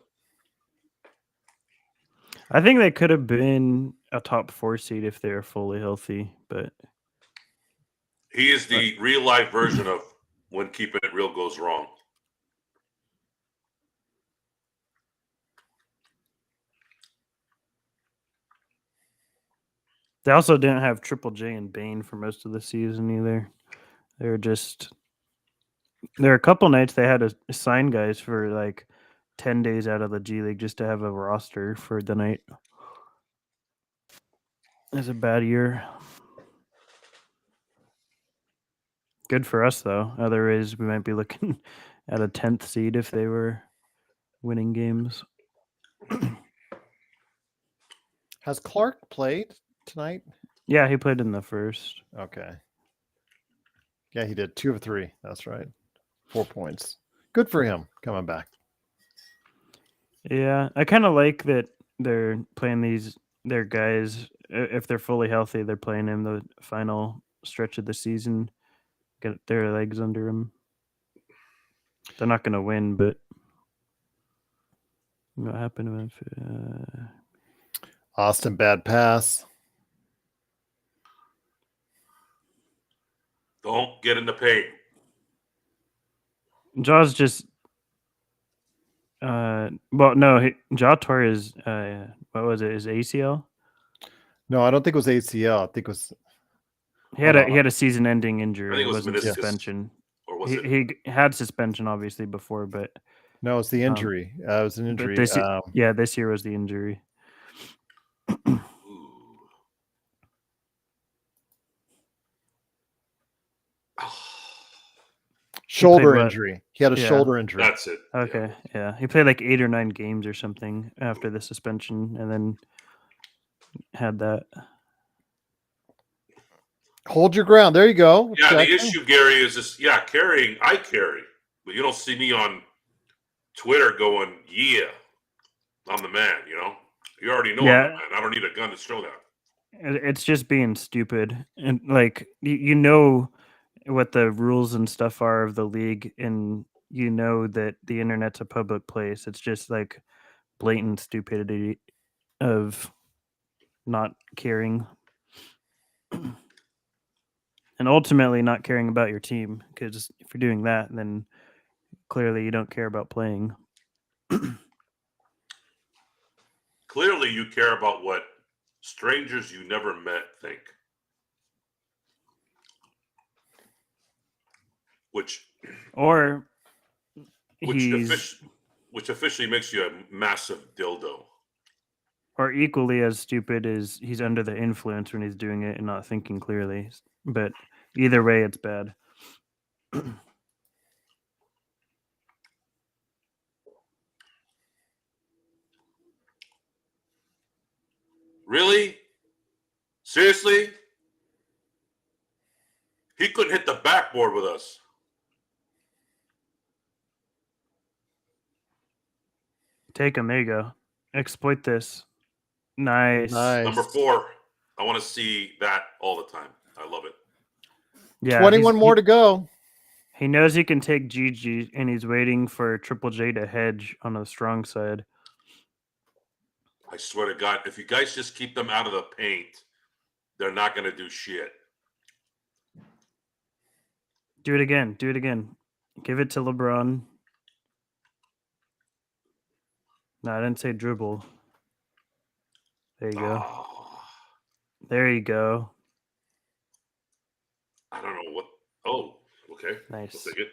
I think they could have been a top 4 seed if they were fully healthy, but He is the real life version of when keeping it real goes wrong. They also didn't have Triple J and Bane for most of the season either. They were just there were a couple nights they had to sign guys for like 10 days out of the G League just to have a roster for the night. It was a bad year. Good for us though. Otherwise, we might be looking at a 10th seed if they were winning games. Has Clark played tonight? Yeah, he played in the first. Okay. Yeah, he did 2 of 3. That's right. 4 points. Good for him coming back. Yeah, I kind of like that they're playing their guys. If they're fully healthy, they're playing him the final stretch of the season. Get their legs under them. They're not going to win, but what happened if Austin, bad pass. Don't get in the paint. Jaw's just Jaw tore his what was it, his ACL? No, I don't think it was ACL. I think it was He had a season-ending injury. I think it was wasn't meniscus. suspension. Or was He had suspension obviously before, but no, it's the injury. It was an injury. This year was the injury. Ooh. Shoulder what? injury. He had a Yeah. shoulder injury. That's it. Okay, yeah. He played like 8 or 9 games or something after the suspension, and then had that. Hold your ground. There you go. Yeah, Check. the issue, Gary, is just carrying. I carry, but you don't see me on Twitter going, "Yeah, I'm the man." You know, you already know I'm the man. I don't need a gun to show that. It's just being stupid, and like you know what the rules and stuff are of the league, and you know that the internet's a public place. It's just like blatant stupidity of not caring. And ultimately not caring about your team, because if you're doing that, then clearly you don't care about playing. Clearly, you care about what strangers you never met think. Which officially makes you a massive dildo. Or equally as stupid is he's under the influence when he's doing it and not thinking clearly. But either way, it's bad. Really? Seriously? He couldn't hit the backboard with us. Take him. There you go. Exploit this. Nice. Number 4. I want to see that all the time. I love it. Yeah. 21 more to go. He knows he can take GG, and he's waiting for Triple J to hedge on the strong side. I swear to God, if you guys just keep them out of the paint, they're not going to do shit. Do it again. Do it again. Give it to LeBron. No, I didn't say dribble. There you go. Oh, There you go. I don't know what. Oh, okay. Nice. I'll take it.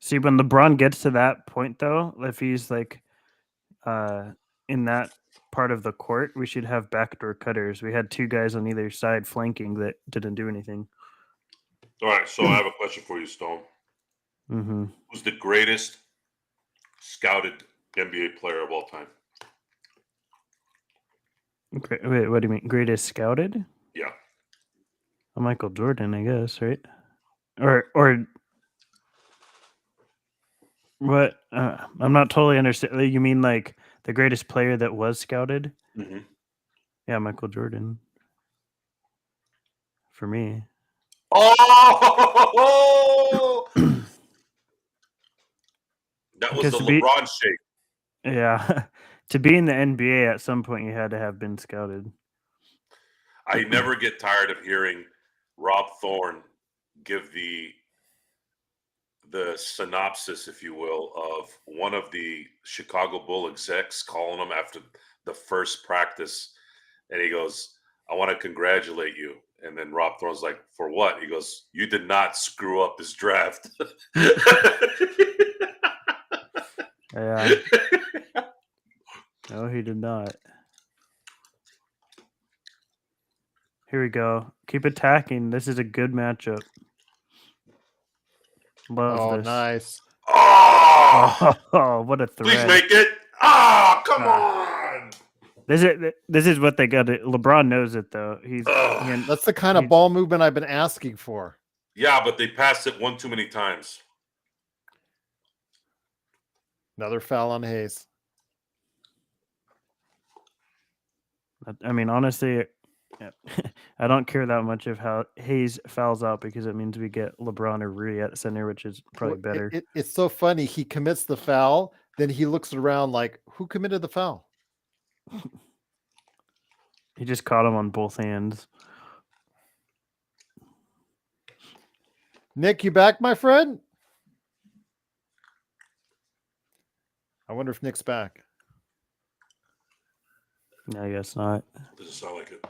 See, when LeBron gets to that point, though, if he's like in that part of the court, we should have backdoor cutters. We had 2 guys on either side flanking that didn't do anything. All right, so I have a question for you, Stone. Mm-hmm. Who's the greatest scouted NBA player of all time? Wait, what do you mean? Greatest scouted? Yeah. Well, Michael Jordan, I guess, right? Or what? I'm not totally understanding. You mean like the greatest player that was scouted? Mm-hmm. Yeah, Michael Jordan. For me. Oh! That was the LeBron shake. Yeah. To be in the NBA at some point, you had to have been scouted. I never get tired of hearing Rob Thorne give the synopsis, if you will, of one of the Chicago Bull execs calling him after the first practice, and he goes, "I want to congratulate you." And then Rob Thorne's like, "For what?" He goes, "You did not screw up this draft." Yeah. No, he did not. Here we go. Keep attacking. This is a good matchup. Love Oh, this. nice. Oh, What a please thread. make it. Ah, come on. This is what they got. LeBron knows it though. That's the kind of ball movement I've been asking for. Yeah, but they passed it one too many times. Another foul on Hayes. I mean, honestly, I don't care that much of how Hayes fouls out because it means we get LeBron or Rudy at center, which is probably better. It's so funny. He commits the foul, then he looks around like, who committed the foul? He just caught him on both hands. Nick, you back, my friend? I wonder if Nick's back. No, I guess not. Doesn't sound like it.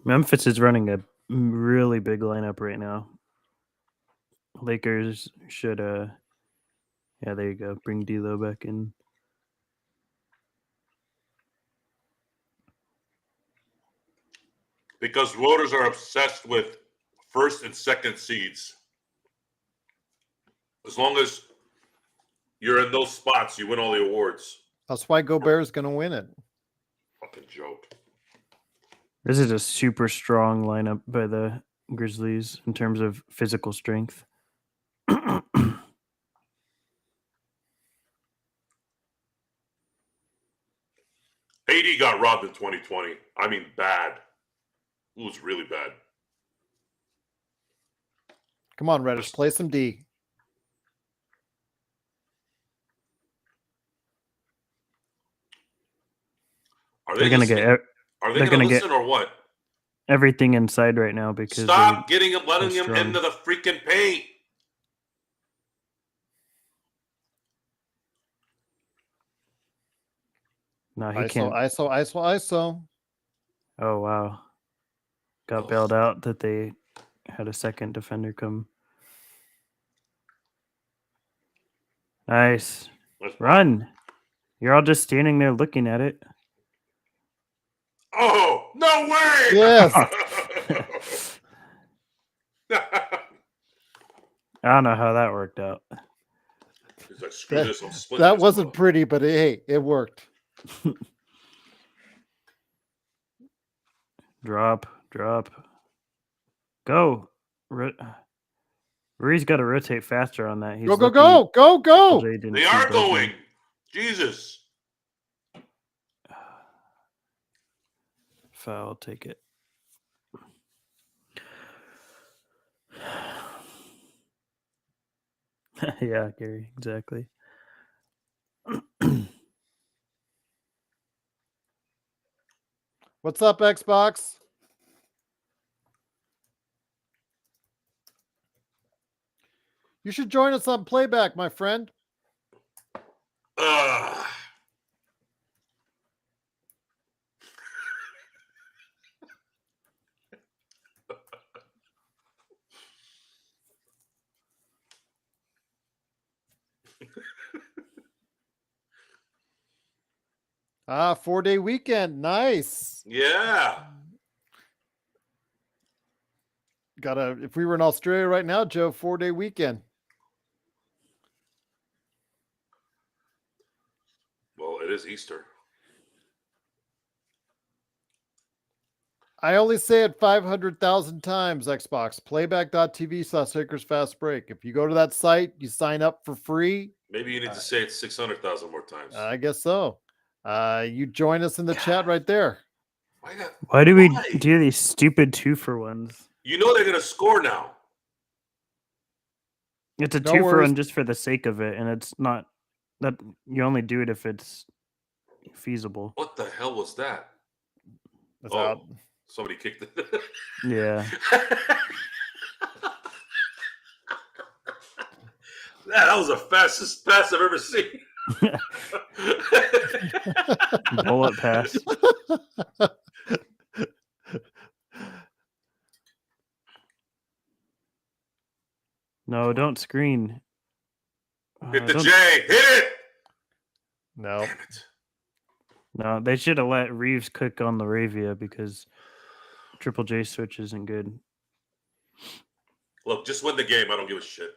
Memphis is running a really big lineup right now. Lakers should yeah, there you go. Bring D'Lo back in. Because voters are obsessed with first and second seeds. As long as you're in those spots, you win all the awards. That's why Gobert is going to win it. Fucking joke. This is a super strong lineup by the Grizzlies in terms of physical strength. AD got robbed in 2020. I mean, bad. It was really bad. Come on, Reddish, play some D. Are They're going to get Are they going to listen or what? everything inside right now because Stop letting him into the freaking paint. No, he ISO, can't. ISO. Oh, wow. Got bailed out that they had a second defender come. Nice. Run. You're all just standing there looking at it. Oh, no way! Yes. I don't know how that worked out. He's like, screw this, I'm splitting That this wasn't up. pretty, but hey, it worked. Drop. Go. Rui's got to rotate faster on that. He's Go. LJ didn't They see are both going. of them. Jesus. Foul, take it. Yeah, Gary, exactly. What's up, Xbox? You should join us on playback, my friend. Ah, 4-day weekend. Nice. Yeah. If we were in Australia right now, Joe, 4-day weekend. Well, it is Easter. I only say it 500,000 times, Xbox. Playback.tv/SakersFastBreak. If you go to that site, you sign up for free. Maybe you need to say it 600,000 more times. I guess so. You join us in the chat right there. Why do we do these stupid 2-for-1s? You know they're going to score now. It's a No 2-for-1 worries. just for the sake of it, and it's not that you only do it if it's feasible. What the hell was that? That's out. Somebody kicked it. Yeah. That was the fastest pass I've ever seen. Bullet pass. No, don't screen. Hit the Don't- J. Hit it. No. Damn it. No, they should have let Reeves cook on the Ravia because Triple J switch isn't good. Look, just win the game. I don't give a shit.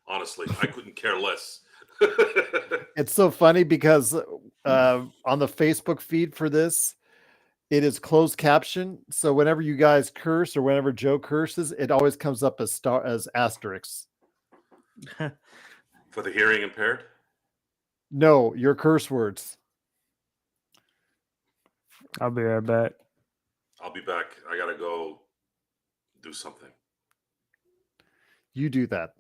Honestly, I couldn't care less. It's so funny because on the Facebook feed for this, it is closed caption. So whenever you guys curse or whenever Joe curses, it always comes up as asterisks. For the hearing impaired? No, your curse words. I'll be right back. I'll be back. I gotta go do something. You do that.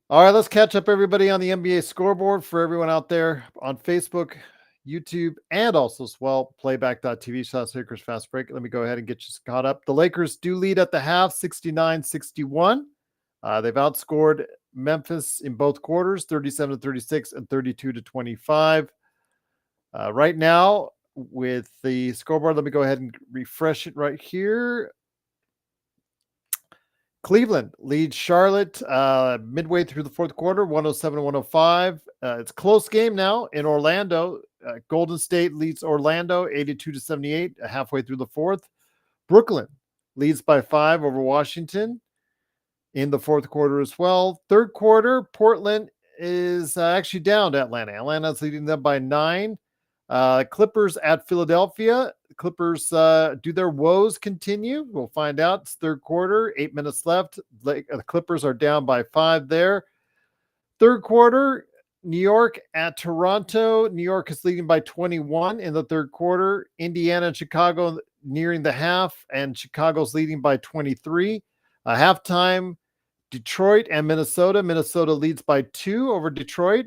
All right, let's catch up everybody on the NBA scoreboard for everyone out there on Facebook, YouTube, and also as well, playback.tv/Lakers Fast Break. Let me go ahead and get you caught up. The Lakers do lead at the half, 69-61. They've outscored Memphis in both quarters, 37-36 and 32-25. Right now, with the scoreboard, let me go ahead and refresh it right here. Cleveland leads Charlotte midway through the fourth quarter, 107-105. It's a close game now in Orlando. Golden State leads Orlando 82-78 halfway through the fourth. Brooklyn leads by 5 over Washington in the fourth quarter as well. Third quarter, Portland is actually down to Atlanta. Atlanta's leading them by 9. Clippers at Philadelphia. Clippers, do their woes continue? We'll find out. It's third quarter, 8 minutes left. The Clippers are down by 5 there. Third quarter, New York at Toronto. New York is leading by 21 in the third quarter. Indiana and Chicago nearing the half, and Chicago's leading by 23. Halftime, Detroit and Minnesota. Minnesota leads by 2 over Detroit.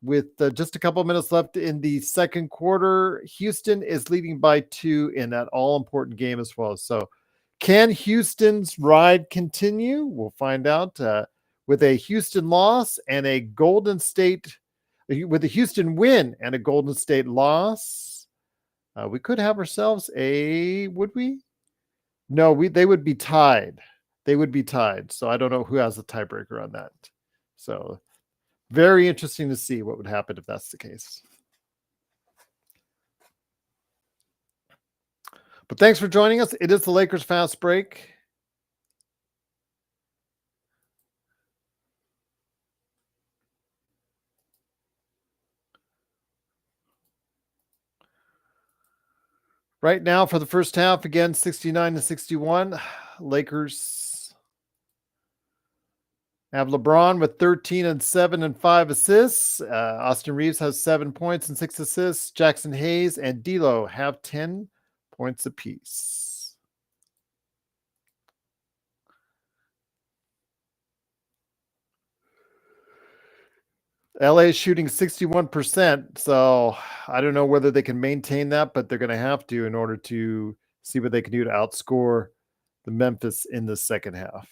With just a couple of minutes left in the second quarter, Houston is leading by 2 in that all-important game as well. So can Houston's ride continue? We'll find out. With a Houston loss and a Golden State, with a Houston win and a Golden State loss, we could have ourselves would we? No, they would be tied. They would be tied. So I don't know who has the tiebreaker on that. So very interesting to see what would happen if that's the case. But thanks for joining us. It is the Lakers Fast Break. Right now for the first half, again, 69-61. Lakers have LeBron with 13 and 7 and 5 assists. Austin Reeves has 7 points and 6 assists. Jackson Hayes and D'Lo have 10 points apiece. LA is shooting 61%, so I don't know whether they can maintain that, but they're going to have to in order to see what they can do to outscore the Memphis in the second half.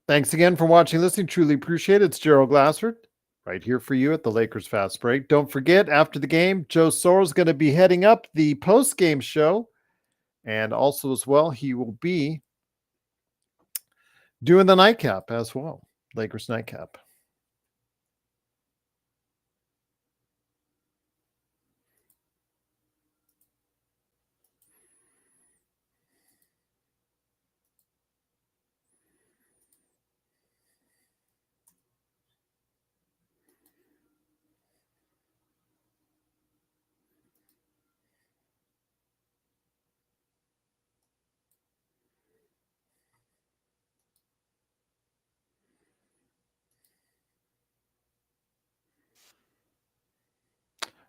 Thanks again for watching, listening. Truly appreciate it. It's Gerald Glassford right here for you at the Lakers Fast Break. Don't forget, after the game, Joe Sorrell is going to be heading up the post-game show. And also as well, he will be doing the nightcap as well. Lakers nightcap.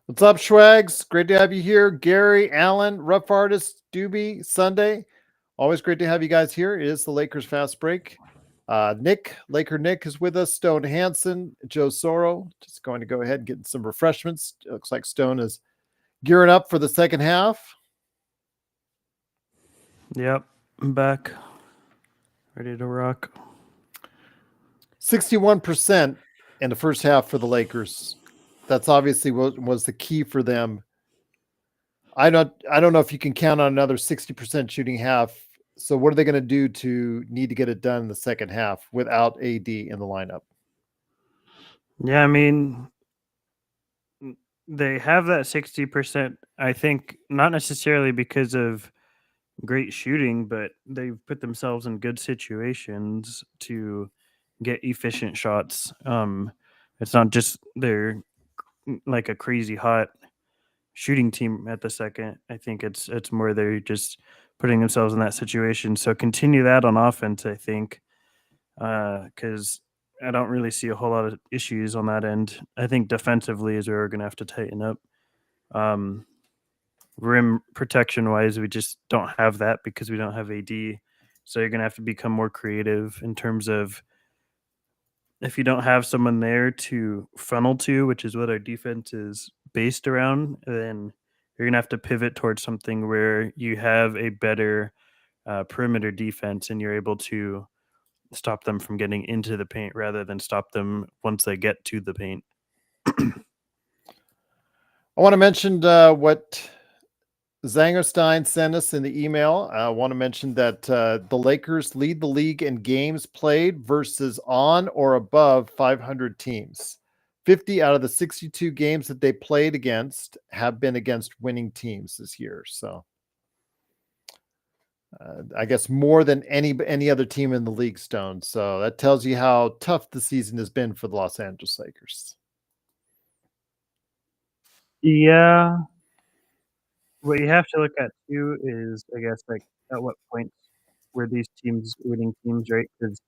What's up, Schwags? Great to have you here. Gary, Allen, Rough Artist, Doobie, Sunday. Always great to have you guys here. It is the Lakers Fast Break. Laker Nick is with us. Stone Hansen, Joe Soro. Just going to go ahead and get some refreshments. It looks like Stone is gearing up for the second half. Yep, I'm back. Ready to rock. 61% in the first half for the Lakers. That's obviously what was the key for them. I don't know if you can count on another 60% shooting half. So what are they going to do to need to get it done in the second half without AD in the lineup? Yeah, I mean, they have that 60%, I think, not necessarily because of great shooting, but they've put themselves in good situations to get efficient shots. It's not just they're like a crazy hot shooting team at the second. I think it's more they're just putting themselves in that situation. So continue that on offense, I think, because I don't really see a whole lot of issues on that end. I think defensively is where we're going to have to tighten up. Rim protection wise, we just don't have that because we don't have AD. So you're going to have to become more creative in terms of if you don't have someone there to funnel to, which is what our defense is based around, then you're going to have to pivot towards something where you have a better perimeter defense and you're able to stop them from getting into the paint rather than stop them once they get to the paint. I want to mention what Zangerstein sent us in the email. I want to mention that the Lakers lead the league in games played versus on or above 500 teams. 50 out of the 62 games that they played against have been against winning teams this year. So I guess more than any other team in the league, Stone. So that tells you how tough the season has been for the Los Angeles Lakers. Yeah. What you have to look at too is, I guess, like at what point were these teams winning teams, right? Because,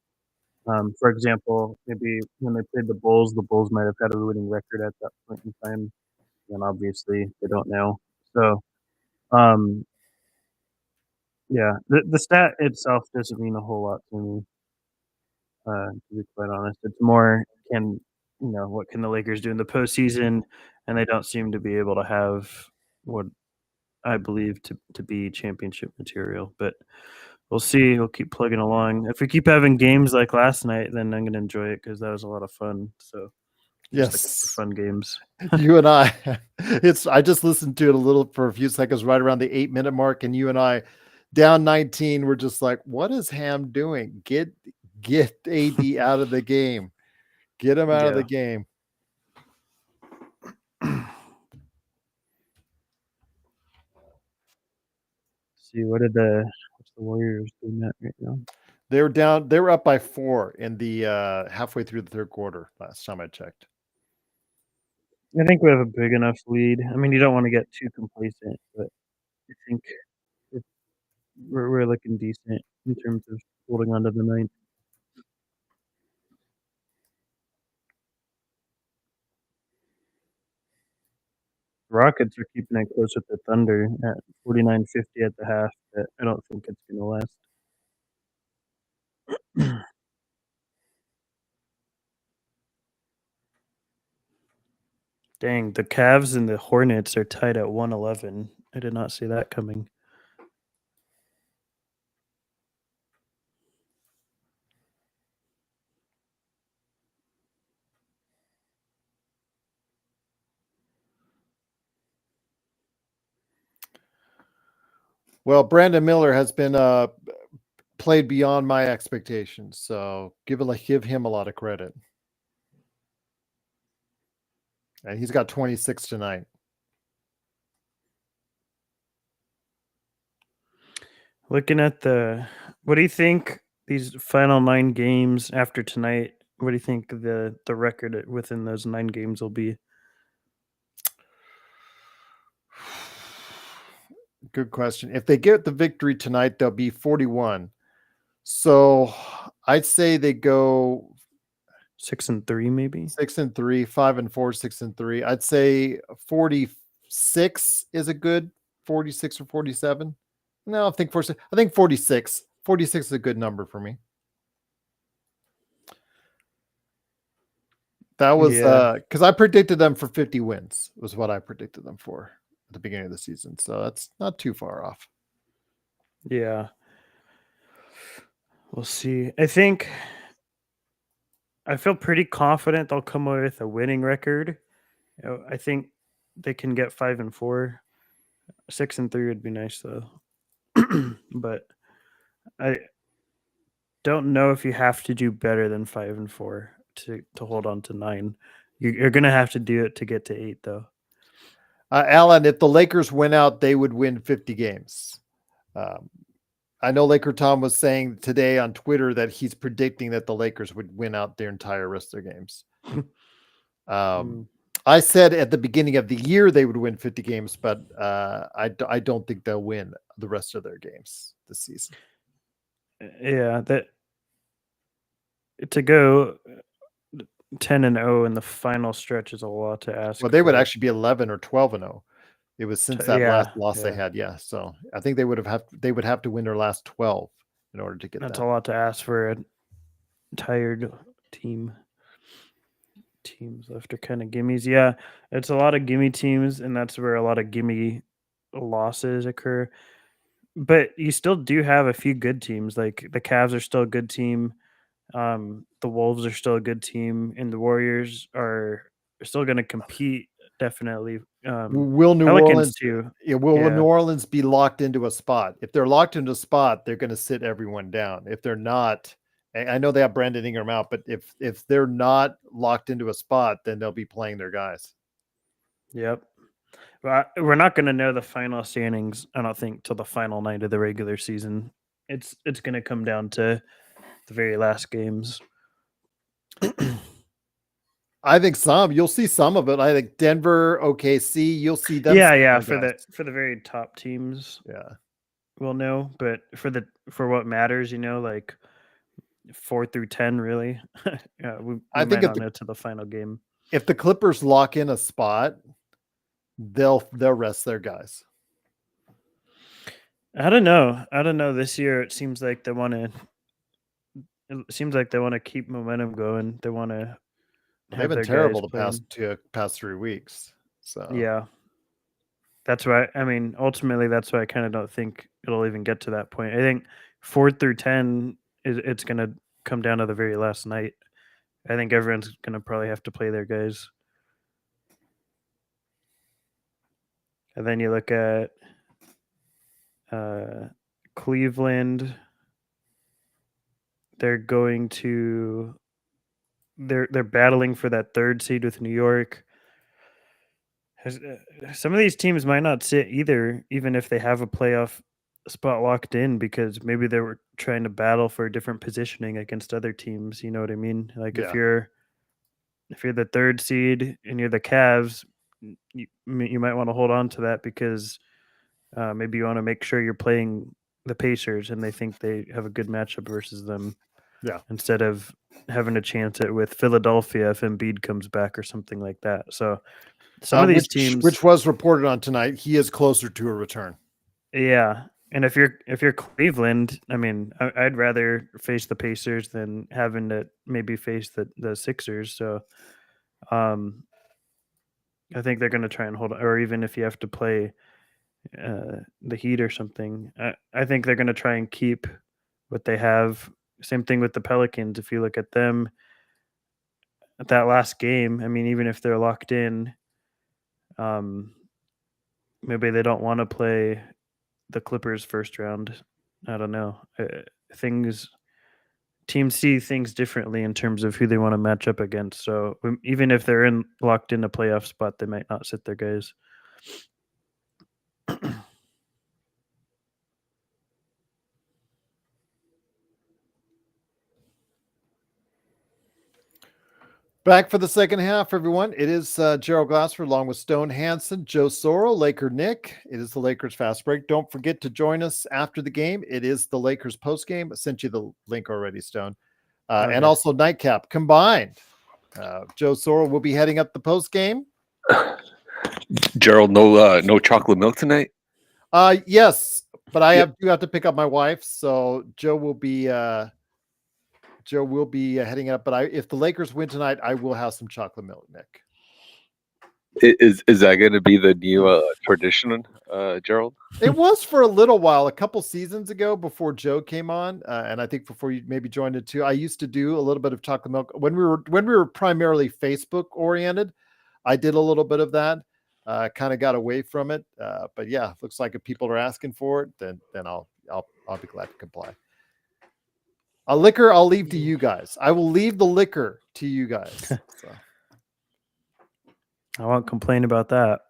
for example, maybe when they played the Bulls might have had a winning record at that point in time, and obviously they don't now. So, um, yeah, the stat itself doesn't mean a whole lot to me, to be quite honest. It's more what can the Lakers do in the postseason, and they don't seem to be able to have what I believe to be championship material. But we'll see. We'll keep plugging along. If we keep having games like last night, then I'm gonna enjoy it because that was a lot of fun. So just looking for Yes. fun games. You and I, I just listened to it for a few seconds right around the 8-minute mark, and you and I down 19, we're just like, what is Ham doing? Get AD out of the game. Get him out of the game. See what's the Warriors doing that right now? They were up by 4 in the halfway through the third quarter last time I checked. I think we have a big enough lead. I mean, you don't want to get too complacent, but I think we're looking decent in terms of holding on to the ninth. Rockets are keeping it close with the Thunder at 49-50 at the half, but I don't think it's going to last. Dang, the Cavs and the Hornets are tied at 111. I did not see that coming. Well, Brandon Miller has been played beyond my expectations, so give him a lot of credit. And he's got 26 tonight. Looking at what do you think these final 9 games after tonight? What do you think the record within those 9 games will be? Good question. If they get the victory tonight, they'll be 41. So I'd say they go 6-3 maybe. 6-3, 5-4, 6-3. I'd say 46 is a good 46 or 47. No, I think 46. I think 46. 46 is a good number for me. That was because I predicted them for 50 wins, was what I predicted them for at the beginning of the season. So that's not too far off. Yeah. We'll see. I feel pretty confident they'll come away with a winning record. I think they can get 5-4. 6-3 would be nice though. But I don't know if you have to do better than 5-4 to hold on to 9. You're gonna have to do it to get to 8 though. Alan, if the Lakers win out, they would win 50 games. I know Laker Tom was saying today on Twitter that he's predicting that the Lakers would win out their entire rest of their games. I said at the beginning of the year they would win 50 games, but I don't think they'll win the rest of their games this season. Yeah, that to go 10-0 in the final stretch is a lot to ask. Well, they would for. actually be 11 or 12-0. It was since that last loss they had. Yeah. So I think they would have to win their last 12 in order to get That's that. a lot to ask for a tired team. Teams left are kind of gimmies. Yeah, it's a lot of gimme teams, and that's where a lot of gimme losses occur. But you still do have a few good teams. Like the Cavs are still a good team. The Wolves are still a good team, and the Warriors are still going to compete. Definitely. Will New Pelicans Orleans too? Will New Orleans be locked into a spot? If they're locked into a spot, they're going to sit everyone down. If they're not, I know they have Brandon Ingram out, but if they're not locked into a spot, then they'll be playing their guys. Yep. But we're not going to know the final standings, I don't think, till the final night of the regular season. It's going to come down to the very last games. I think you'll see some of it. I think Denver, OKC, you'll see them. Yeah. For the very top teams, we'll know. But for what matters, like 4 through 10, really. We I think might not know to the final game. If the Clippers lock in a spot, they'll rest their guys. I don't know. This year it seems like they want to keep momentum going. They want to. They've been terrible the past 3 weeks. So yeah, that's why. I mean, ultimately, that's why I kind of don't think it'll even get to that point. I think 4 through 10 it's going to come down to the very last night. I think everyone's going to probably have to play their guys. And then you look at Cleveland. They're battling for that 3rd seed with New York. Some of these teams might not sit either, even if they have a playoff spot locked in, because maybe they were trying to battle for a different positioning against other teams. You know what I mean? Like if you're the 3rd seed and you're the Cavs, you might want to hold on to that because maybe you want to make sure you're playing the Pacers and they think they have a good matchup versus them. Yeah. Instead of having a chance at with Philadelphia if Embiid comes back or something like that. So some of these teams, which was reported on tonight, he is closer to a return. Yeah. And if you're Cleveland, I mean, I'd rather face the Pacers than having to maybe face the Sixers. So I think they're going to try and hold, or even if you have to play the Heat or something, I think they're going to try and keep what they have. Same thing with the Pelicans. If you look at them at that last game, I mean, even if they're locked in, maybe they don't want to play the Clippers first round. I don't know. Teams see things differently in terms of who they want to match up against. So even if they're locked in a playoff spot, they might not sit their guys. Back for the second half, everyone. It is Gerald Glassford along with Stone Hansen, Joe Soro, Laker Nick. It is the Lakers Fast Break. Don't forget to join us after the game. It is the Lakers postgame. I sent you the link already, Stone. and Okay. also Nightcap combined. Joe Sorrell will be heading up the post game. Gerald, no chocolate milk tonight. Yes, but I Yeah. do have to pick up my wife, so Joe will be heading up. But if the Lakers win tonight, I will have some chocolate milk, Nick. Is that going to be the new tradition, Gerald? It was for a little while, a couple seasons ago before Joe came on, and I think before you maybe joined it too. I used to do a little bit of chocolate milk when we were primarily Facebook oriented. I did a little bit of that. Kind of got away from it, but yeah, looks like if people are asking for it, then I'll be glad to comply. A liquor I'll leave to you guys. I will leave the liquor to you guys. So. I won't complain about that.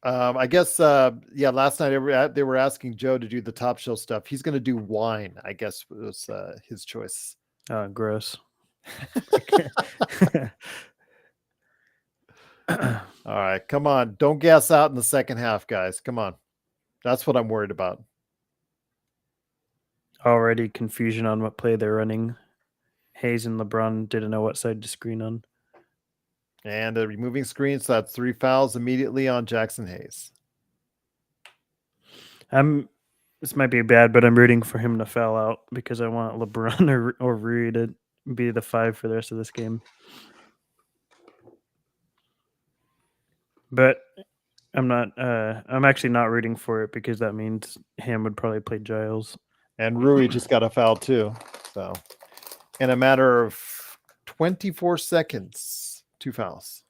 I guess last night they were asking Joe to do the top shelf stuff. He's going to do wine, I guess was his choice. Oh, gross. All right, come on. Don't gas out in the second half, guys. Come on. That's what I'm worried about. Already confusion on what play they're running. Hayes and LeBron didn't know what side to screen on. And removing screen, so that's 3 fouls immediately on Jackson Hayes. This might be bad, but I'm rooting for him to foul out because I want LeBron or Rui to be the 5 for the rest of this game. But I'm not. I'm actually not rooting for it because that means Ham would probably play Giles. And Rui just got a foul too. So in a matter of 24 seconds, 2 fouls.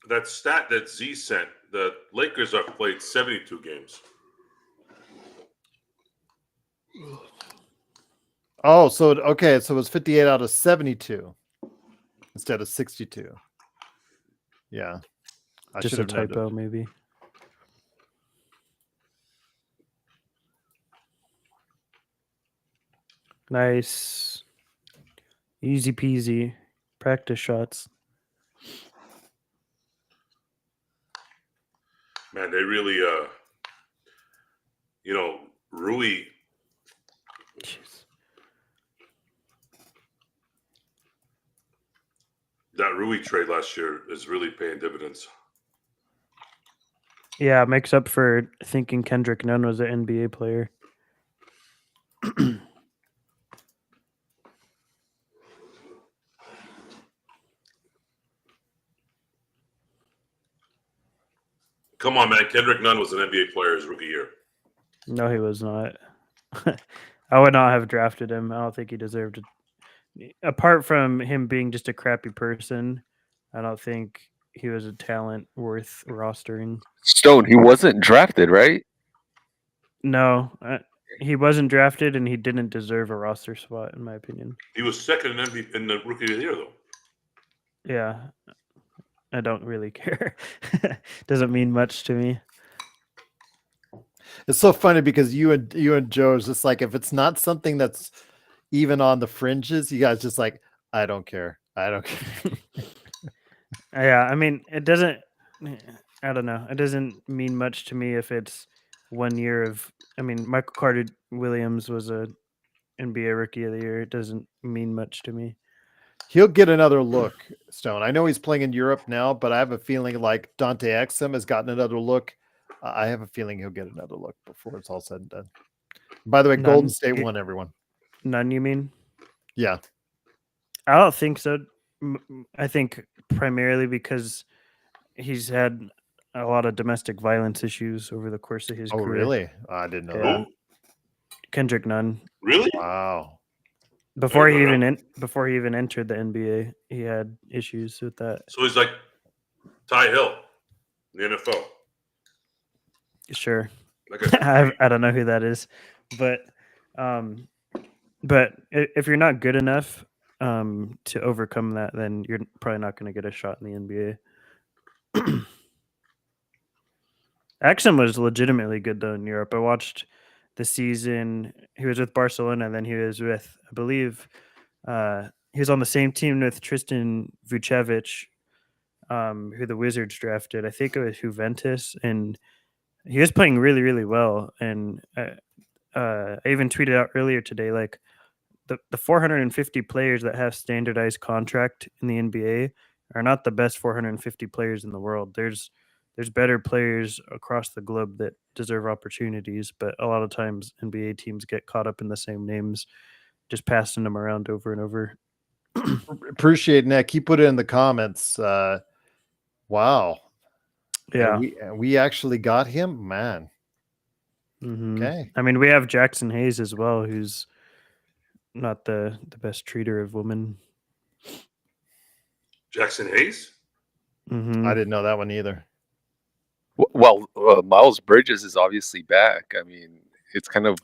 That stat that Z sent, the Lakers have played 72 games. Oh, so okay, so it was 58 out of 72 instead of 62. Yeah. I Just should a have typo, noted. maybe. Nice. Easy peasy. Practice shots. Man, they really, Rui. Jeez. That Rui trade last year is really paying dividends. Yeah, it makes up for thinking Kendrick Nunn was an NBA player. Come on, man. Kendrick Nunn was an NBA player his rookie year. No, he was not. I would not have drafted him. I don't think he deserved it. Apart from him being just a crappy person, I don't think he was a talent worth rostering. Stone, he wasn't drafted, right? No, he wasn't drafted, and he didn't deserve a roster spot, in my opinion. He was second in MVP in the rookie of the year, though. Yeah, I don't really care. Doesn't mean much to me. It's so funny because you and Joe is just like, if it's not something that's even on the fringes, you guys just like, I don't care. I don't care. Yeah, I mean, it doesn't. I don't know. It doesn't mean much to me if it's 1 year of. I mean, Michael Carter Williams was a NBA Rookie of the Year. It doesn't mean much to me. He'll get another look, Stone. I know he's playing in Europe now, but I have a feeling like Dante Exum has gotten another look. I have a feeling he'll get another look before it's all said and done. By the way, None. Golden State won, everyone. None, you mean? Yeah. I don't think so. I think primarily because he's had a lot of domestic violence issues over the course of his Oh, career. really? I didn't know Yeah. that. Kendrick Nunn. Really? Wow. Before he didn't know even entered the NBA, he had issues with that. So he's like Ty Hill in the NFL. Sure. Like I don't know who that is, but if you're not good enough to overcome that, then you're probably not going to get a shot in the NBA. Exum was legitimately good though in Europe. I watched the season. He was with Barcelona, and then he was with, I believe, he was on the same team with Tristan Vucevic, who the Wizards drafted. I think it was Juventus, and he was playing really, really well. And I even tweeted out earlier today, like the 450 players that have standardized contract in the NBA are not the best 450 players in the world. There's better players across the globe that deserve opportunities, but a lot of times NBA teams get caught up in the same names, just passing them around over and over. Appreciate Nick. He put it in the comments. Wow. Yeah. And we actually got him, man. Okay. I mean, we have Jackson Hayes as well, who's not the best treater of women. Jackson Hayes? I didn't know that one either. Well, Miles Bridges is obviously back. I mean, it's kind of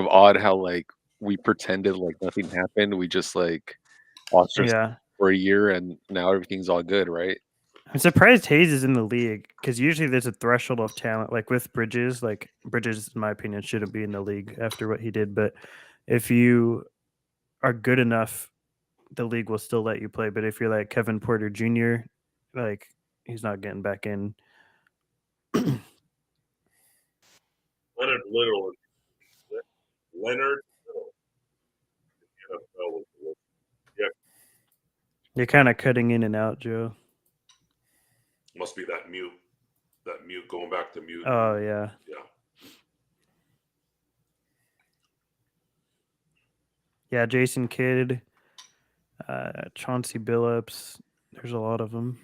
odd how like we pretended like nothing happened. We just like ostracized for a year, and now everything's all good, right? I'm surprised Hayes is in the league because usually there's a threshold of talent. Like with Bridges, in my opinion, shouldn't be in the league after what he did. But if you are good enough, the league will still let you play. But if you're like Kevin Porter Jr., like he's not getting back in. Leonard Little. Yeah. You're kind of cutting in and out, Joe. Must be that mute. That mute going back to mute. Oh yeah. Yeah. Yeah, Jason Kidd, Chauncey Billups. There's a lot of them.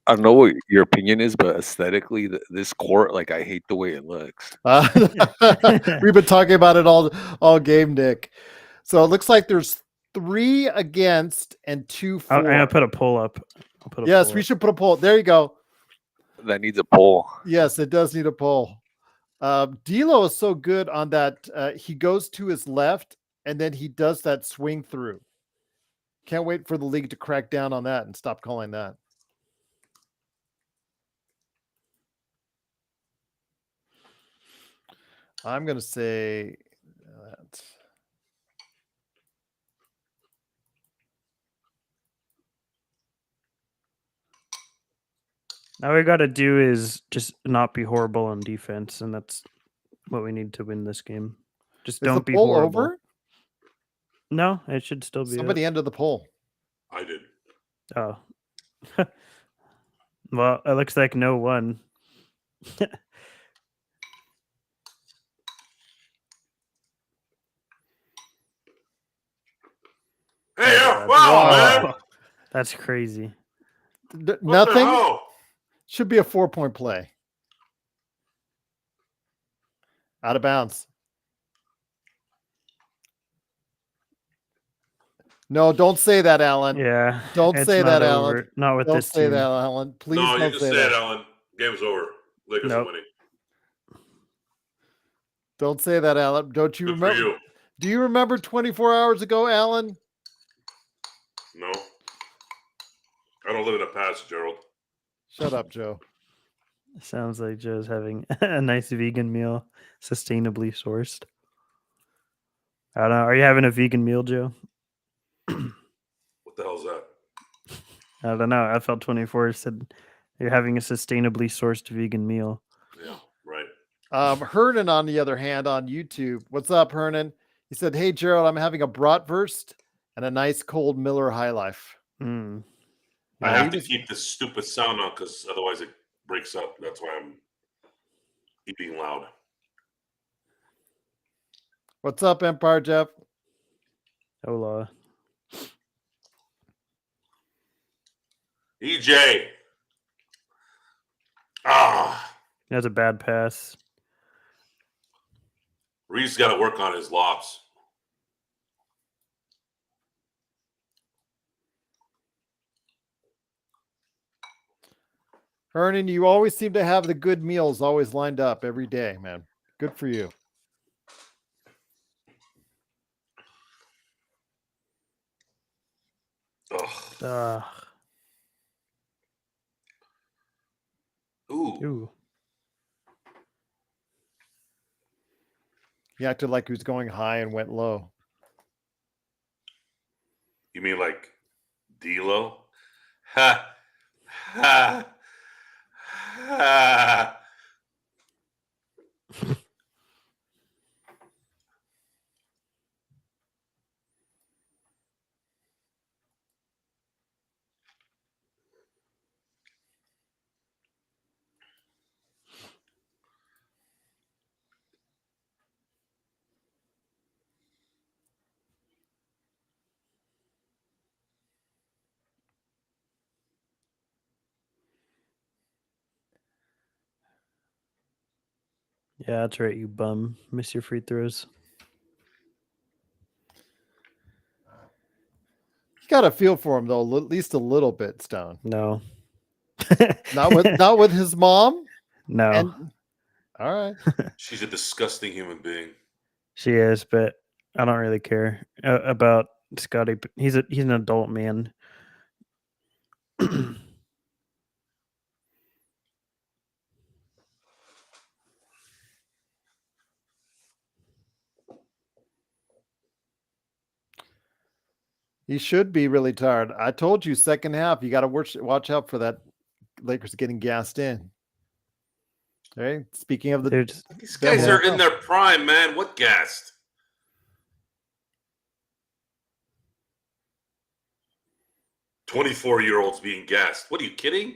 I don't know what your opinion is, but aesthetically, this court, like, I hate the way it looks. We've been talking about it all game, Nick. So it looks like there's 3 against and 2 for. I'm gonna put a poll up. We should put a poll. There you go. That needs a poll. Yes, it does need a poll. D'Lo is so good on that. He goes to his left and then he does that swing through. Can't wait for the league to crack down on that and stop calling that. I'm going to say that. Now we got to do is just not be horrible on defense, and that's what we need to win this game. Just don't be horrible. Over? No, it should still be. Somebody ended the poll. I did. Oh. Well, it looks like no one. Hey, wow, man. That's crazy. Nothing. Should be a 4-point play. Out of bounds. No, don't say that, Alan. Yeah. Don't say that, Alan. Not with this team. Don't say that, Alan. Please don't say that. No, you just say it, Alan. Game's over. Lakers are winning. Don't say that, Alan. Don't you remember? Do you remember 24 hours ago, Alan? No. I don't live in the past, Gerald. Shut up, Joe. Sounds like Joe's having a nice vegan meal, sustainably sourced. I don't know. Are you having a vegan meal, Joe? What the hell's that? I don't know. FL24 said you're having a sustainably sourced vegan meal. Yeah, right. Hernan, on the other hand, on YouTube. What's up, Hernan? He said, "Hey, Gerald, I'm having a bratwurst and a nice cold Miller High Life." Mm. I have to keep this stupid sound on because otherwise it breaks up. That's why I'm eating loud. What's up, Empire Jeff? Hola. EJ. That's a bad pass. Reeves got to work on his lobs. Hernan, you always seem to have the good meals always lined up every day, man. Good for you. Ooh. He acted like he was going high and went low. mean like D'Lo? Ha ha ha. Yeah, that's right, you bum. Miss your free throws. You got to feel for him though, at least a little bit, Stone. No. Not with his mom. No. And all right. She's a disgusting human being. She is, but I don't really care about Scotty. He's an adult man. He should be really tired. I told you, second half, you got to watch out for that Lakers getting gassed in. Okay. Speaking of these guys are in their prime, man. What gassed? "24-year-olds being gassed." What are you kidding?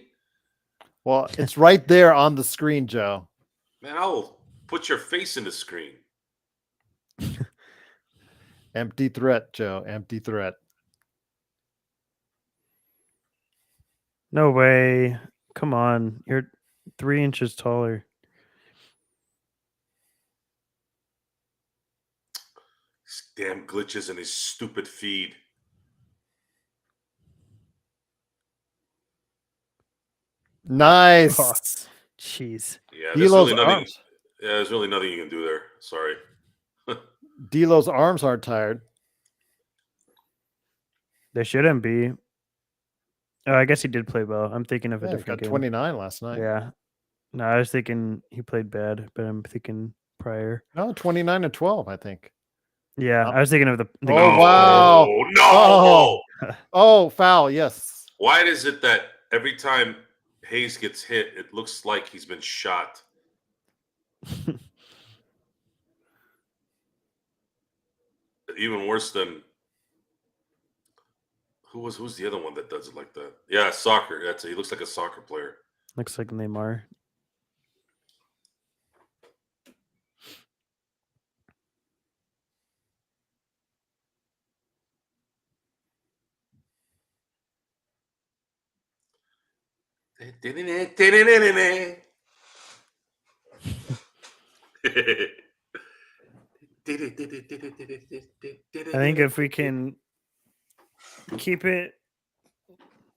Well, it's right there on the screen, Joe. Man, I'll put your face in the screen. Empty threat, Joe. Empty threat. No way. Come on. You're 3 inches taller. These damn glitches in his stupid feed. Nice. Jeez. Yeah, there's D'Lo's really nothing. arms. Yeah, there's really nothing you can do there. Sorry. D'Lo's arms aren't tired. They shouldn't be. Oh, I guess he did play well. I'm thinking of a Yeah, he different got game. 29 last night. Yeah. No, I was thinking he played bad, but I'm thinking prior. No, 29 and 12, I think. Yeah, I was thinking of the. Wow. No. Oh, foul. Yes. Why is it that every time Hayes gets hit, it looks like he's been shot? Even worse than who's the other one that does it like that? Yeah, soccer. That's it. He looks like a soccer player. Looks like Neymar. I think if we can keep it,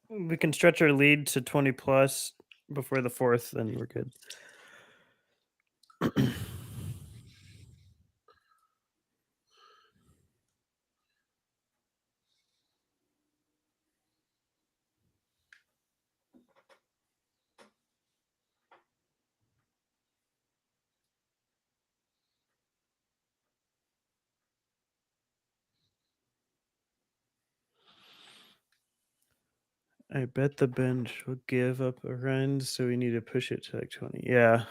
we can stretch our lead to 20 plus before the fourth, then we're good. I bet the bench will give up a run, so we need to push it to like 20. Yeah.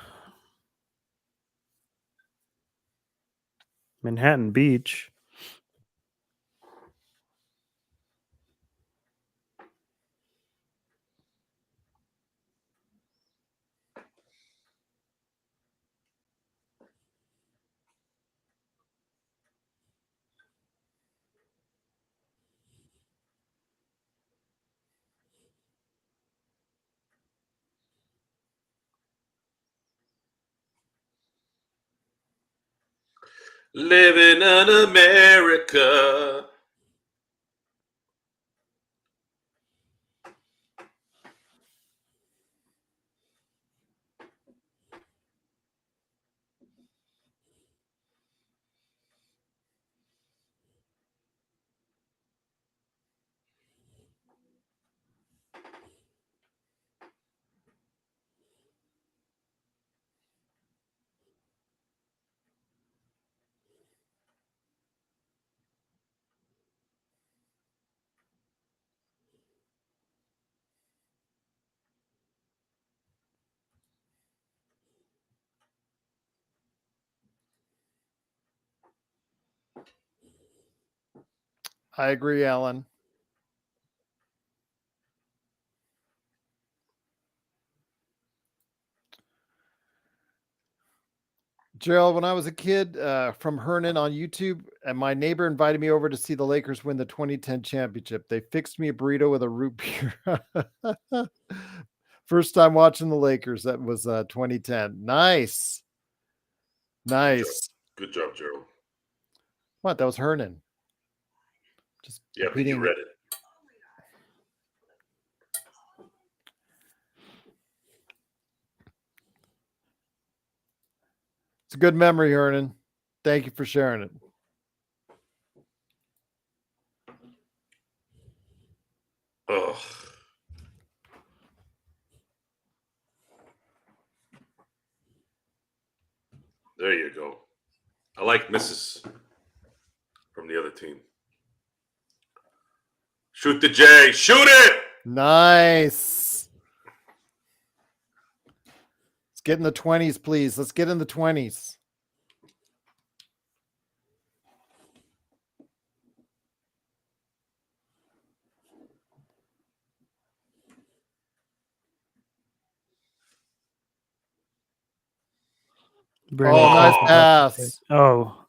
Manhattan Beach. Living in America. I agree, Alan. Gerald, when I was a kid, from Hernan on YouTube, and my neighbor invited me over to see the Lakers win the 2010 championship. They fixed me a burrito with a root beer. First time watching the Lakers. That was 2010. Nice. Nice. Good job, Gerald. What? That was Hernan. Just Yeah, but you read it. It's a good memory, Hernan. Thank you for sharing it. Ugh. There you go. I like Mrs. from the other team. Shoot the J. Shoot it! Nice. Let's get in the 20s, please. Let's get in the 20s. Brandon, nice pass. Oh.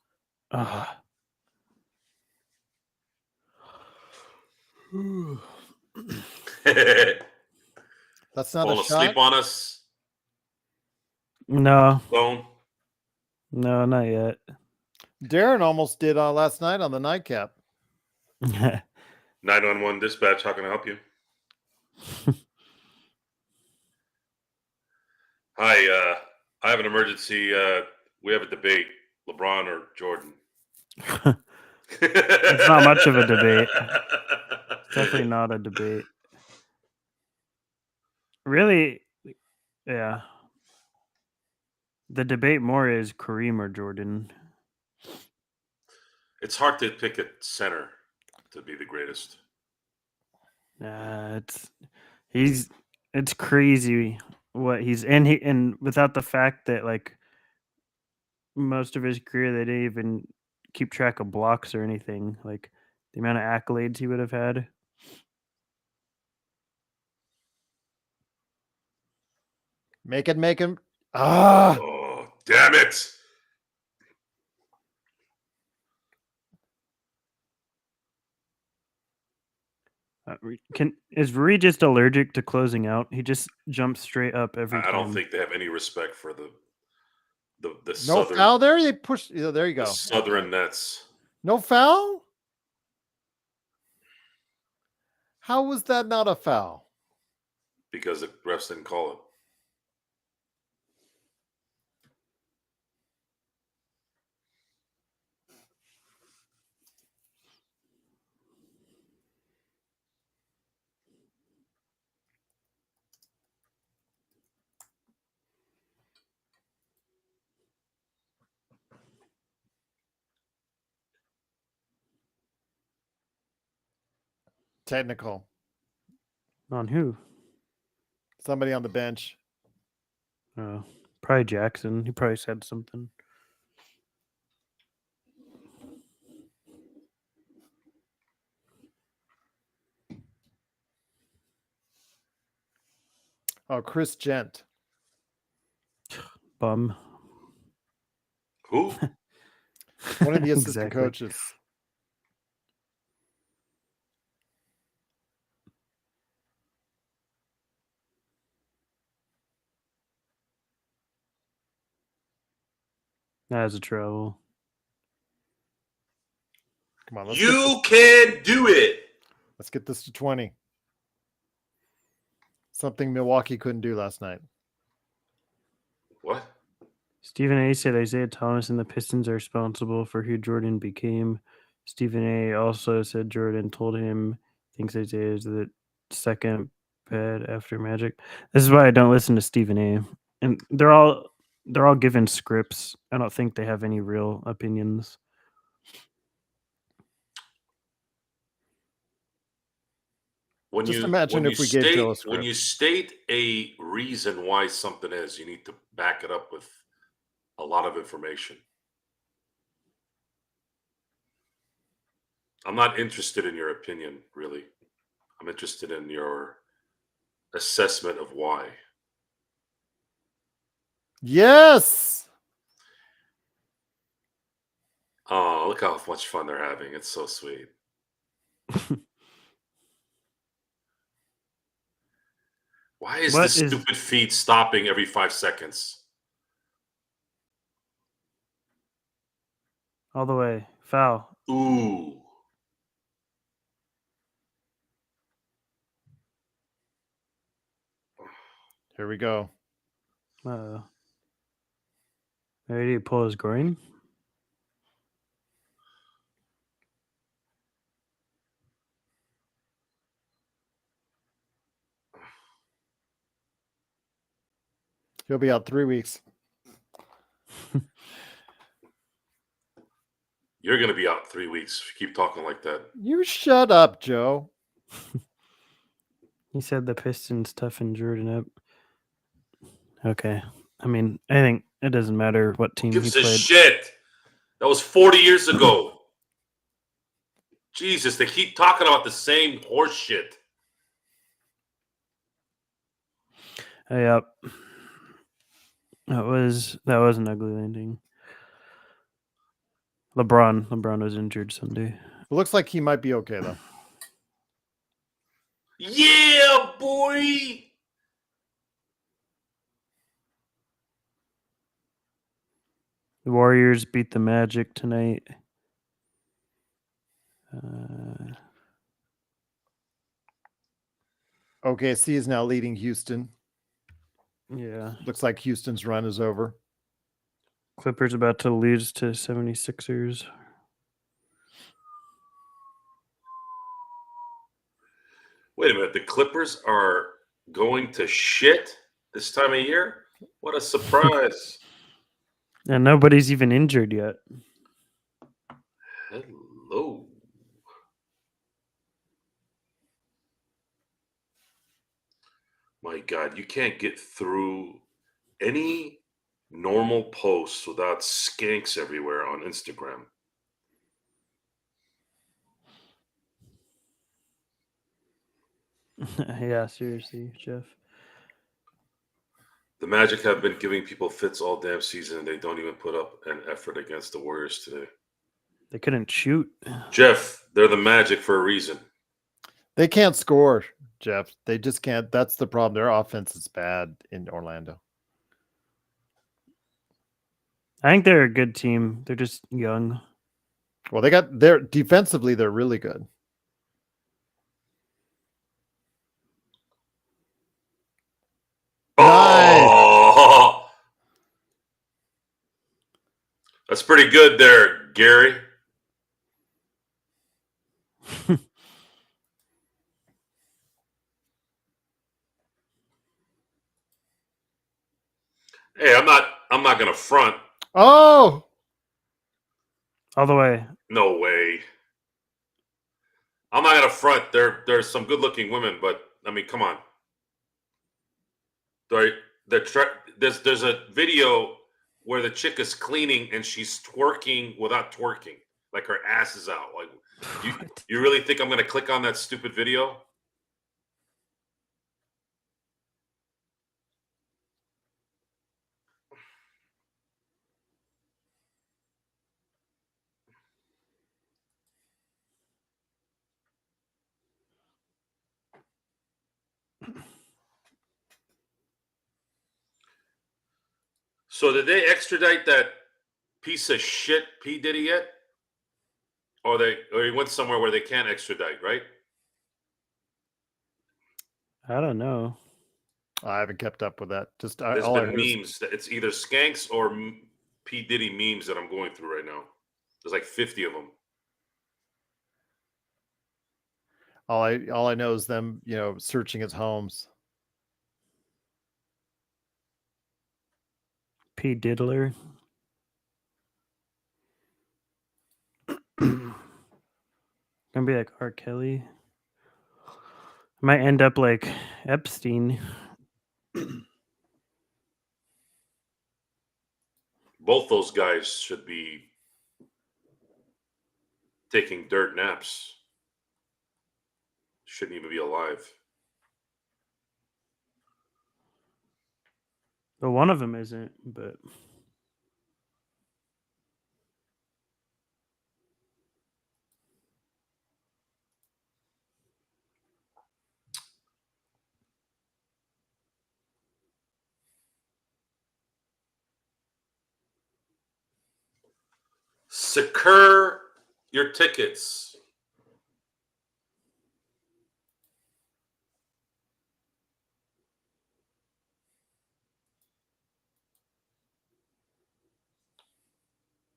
That's not Fall a shot. asleep on us? No. Bone? No, not yet. Darren almost did last night on the nightcap. 911 dispatch, how can I help you? Hi, I have an emergency. We have a debate, LeBron or Jordan. It's not much of a debate. It's definitely not a debate. Really, yeah. The debate more is Kareem or Jordan. It's hard to pick a center to be the greatest. It's crazy what he's and without the fact that like most of his career they didn't even keep track of blocks or anything, like the amount of accolades he would have had. Make him. Ah! Oh, damn it! Is Rui just allergic to closing out? He just jumps straight up every time. I don't think they have any respect for the no southern foul there. They push. There you go. the Southern Nets. No foul. How was that not a foul? Because the refs didn't call it. Technical. On who? Somebody on the bench. Oh, probably Jackson. He probably said something. Oh, Chris Gent. Bum. Who? One of the assistant Exactly. coaches. That's a trouble. Come on, You can do it. Let's get this to 20. Something Milwaukee couldn't do last night. What? Stephen A. said Isaiah Thomas and the Pistons are responsible for who Jordan became. Stephen A. also said Jordan told him thinks Isaiah is the second bad after Magic. This is why I don't listen to Stephen A. And they're all given scripts. I don't think they have any real opinions. Imagine if we gave Joe a script. When you state a reason why something is, you need to back it up with a lot of information. I'm not interested in your opinion, really. I'm interested in your assessment of why. Yes. Oh, look how much fun they're having. It's so sweet. Why is this stupid feed stopping every 5 seconds? All the way. Foul. Ooh. Here we go. Ready to pull his groin? He'll be out 3 weeks. You're going to be out 3 weeks if you keep talking like that. You shut up, Joe. He said the Pistons toughened Jordan up. Okay. I mean, I think it doesn't matter what team he Gives a played. shit. That was 40 years ago. Jesus, they keep talking about the same horse shit. Yep. That was an ugly landing. LeBron was injured Sunday. It looks like he might be okay though. Yeah, boy. The Warriors beat the Magic tonight. OKC is now leading Houston. Yeah. Looks like Houston's run is over. Clippers about to lose to 76ers. Wait a minute. The Clippers are going to shit this time of year? What a surprise. And nobody's even injured yet. Hello. My God, you can't get through any normal posts without skanks everywhere on Instagram. Yeah, seriously, Jeff. The Magic have been giving people fits all damn season, and they don't even put up an effort against the Warriors today. They couldn't shoot. Jeff, they're the Magic for a reason. They can't score, Jeff. They just can't. That's the problem. Their offense is bad in Orlando. I think they're a good team. They're just young. Well, defensively, they're really good. Oh, that's pretty good there, Gary. Hey, I'm not gonna front. Oh, all the way. No way. I'm not gonna front. There's some good-looking women, but I mean, come on. There's a video where the chick is cleaning and she's twerking without twerking, like her ass is out. Like, you really think I'm gonna click on that stupid video? So did they extradite that piece of shit P. Diddy yet? Or he went somewhere where they can't extradite, right? I don't know. I haven't kept up with that. Just there's all been memes. It's either skanks or P. Diddy memes that I'm going through right now. There's like 50 of them. All I know is them, searching his homes. P. Diddler. Gonna be like R. Kelly. Might end up like Epstein. Both those guys should be taking dirt naps. Shouldn't even be alive. But one of them isn't, but Secure your tickets.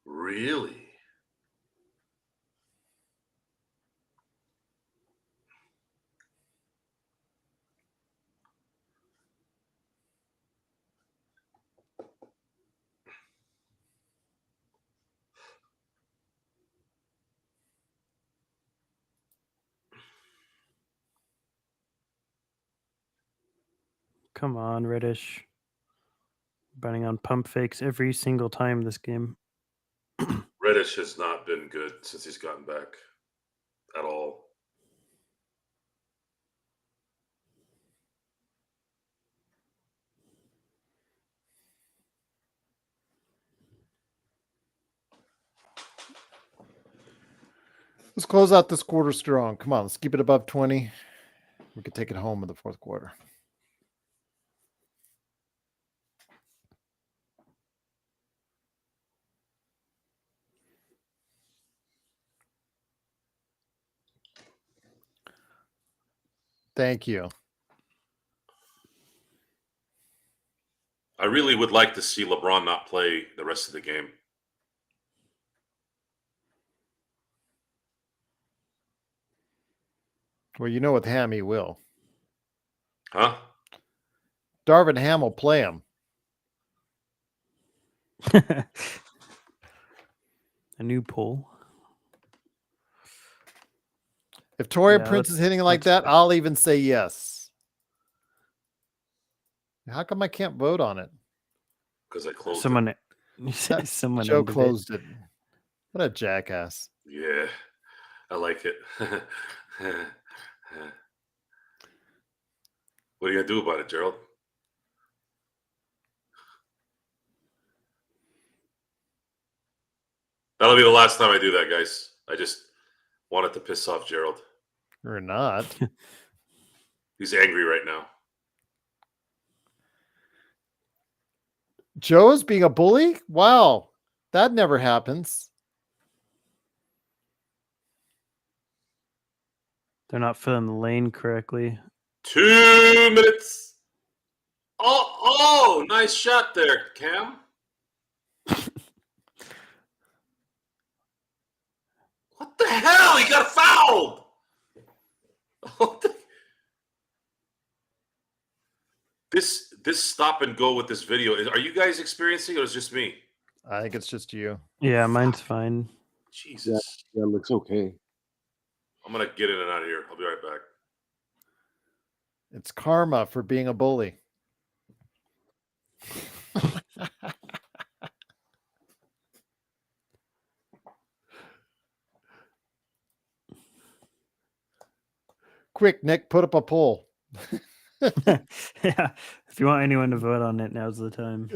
Really? come on, Reddish. Running on pump fakes every single time this game. Reddish has not been good since he's gotten back at all. Let's close out this quarter strong. Come on, let's keep it above 20. We could take it home in the fourth quarter. Thank you. I really would like to see LeBron not play the rest of the game. Well, you know with Ham, he will. Huh? Darvin Ham will play him. A new poll. If Torian Yeah, Prince is hitting like that, I'll even say yes. How come I can't vote on it? Because I closed Someone, it. someone Joe ended closed it. What a jackass. Yeah, I like it. What are you going to do about it, Gerald? That'll be the last time I do that, guys. I just wanted to piss off Gerald. Or not. He's angry right now. Joe is being a bully? Wow. That never happens. They're not filling the lane correctly. 2 minutes. Oh, nice shot there, Cam. What the hell? He got fouled. This stop and go with this video. Are you guys experiencing it, or is it just me? I think it's just you. Yeah, mine's fine. Jesus. Yeah, it looks okay. I'm going to get in and out of here. I'll be right back. It's karma for being a bully. Quick, Nick, put up a poll. Yeah. If you want anyone to vote on it, now's the time.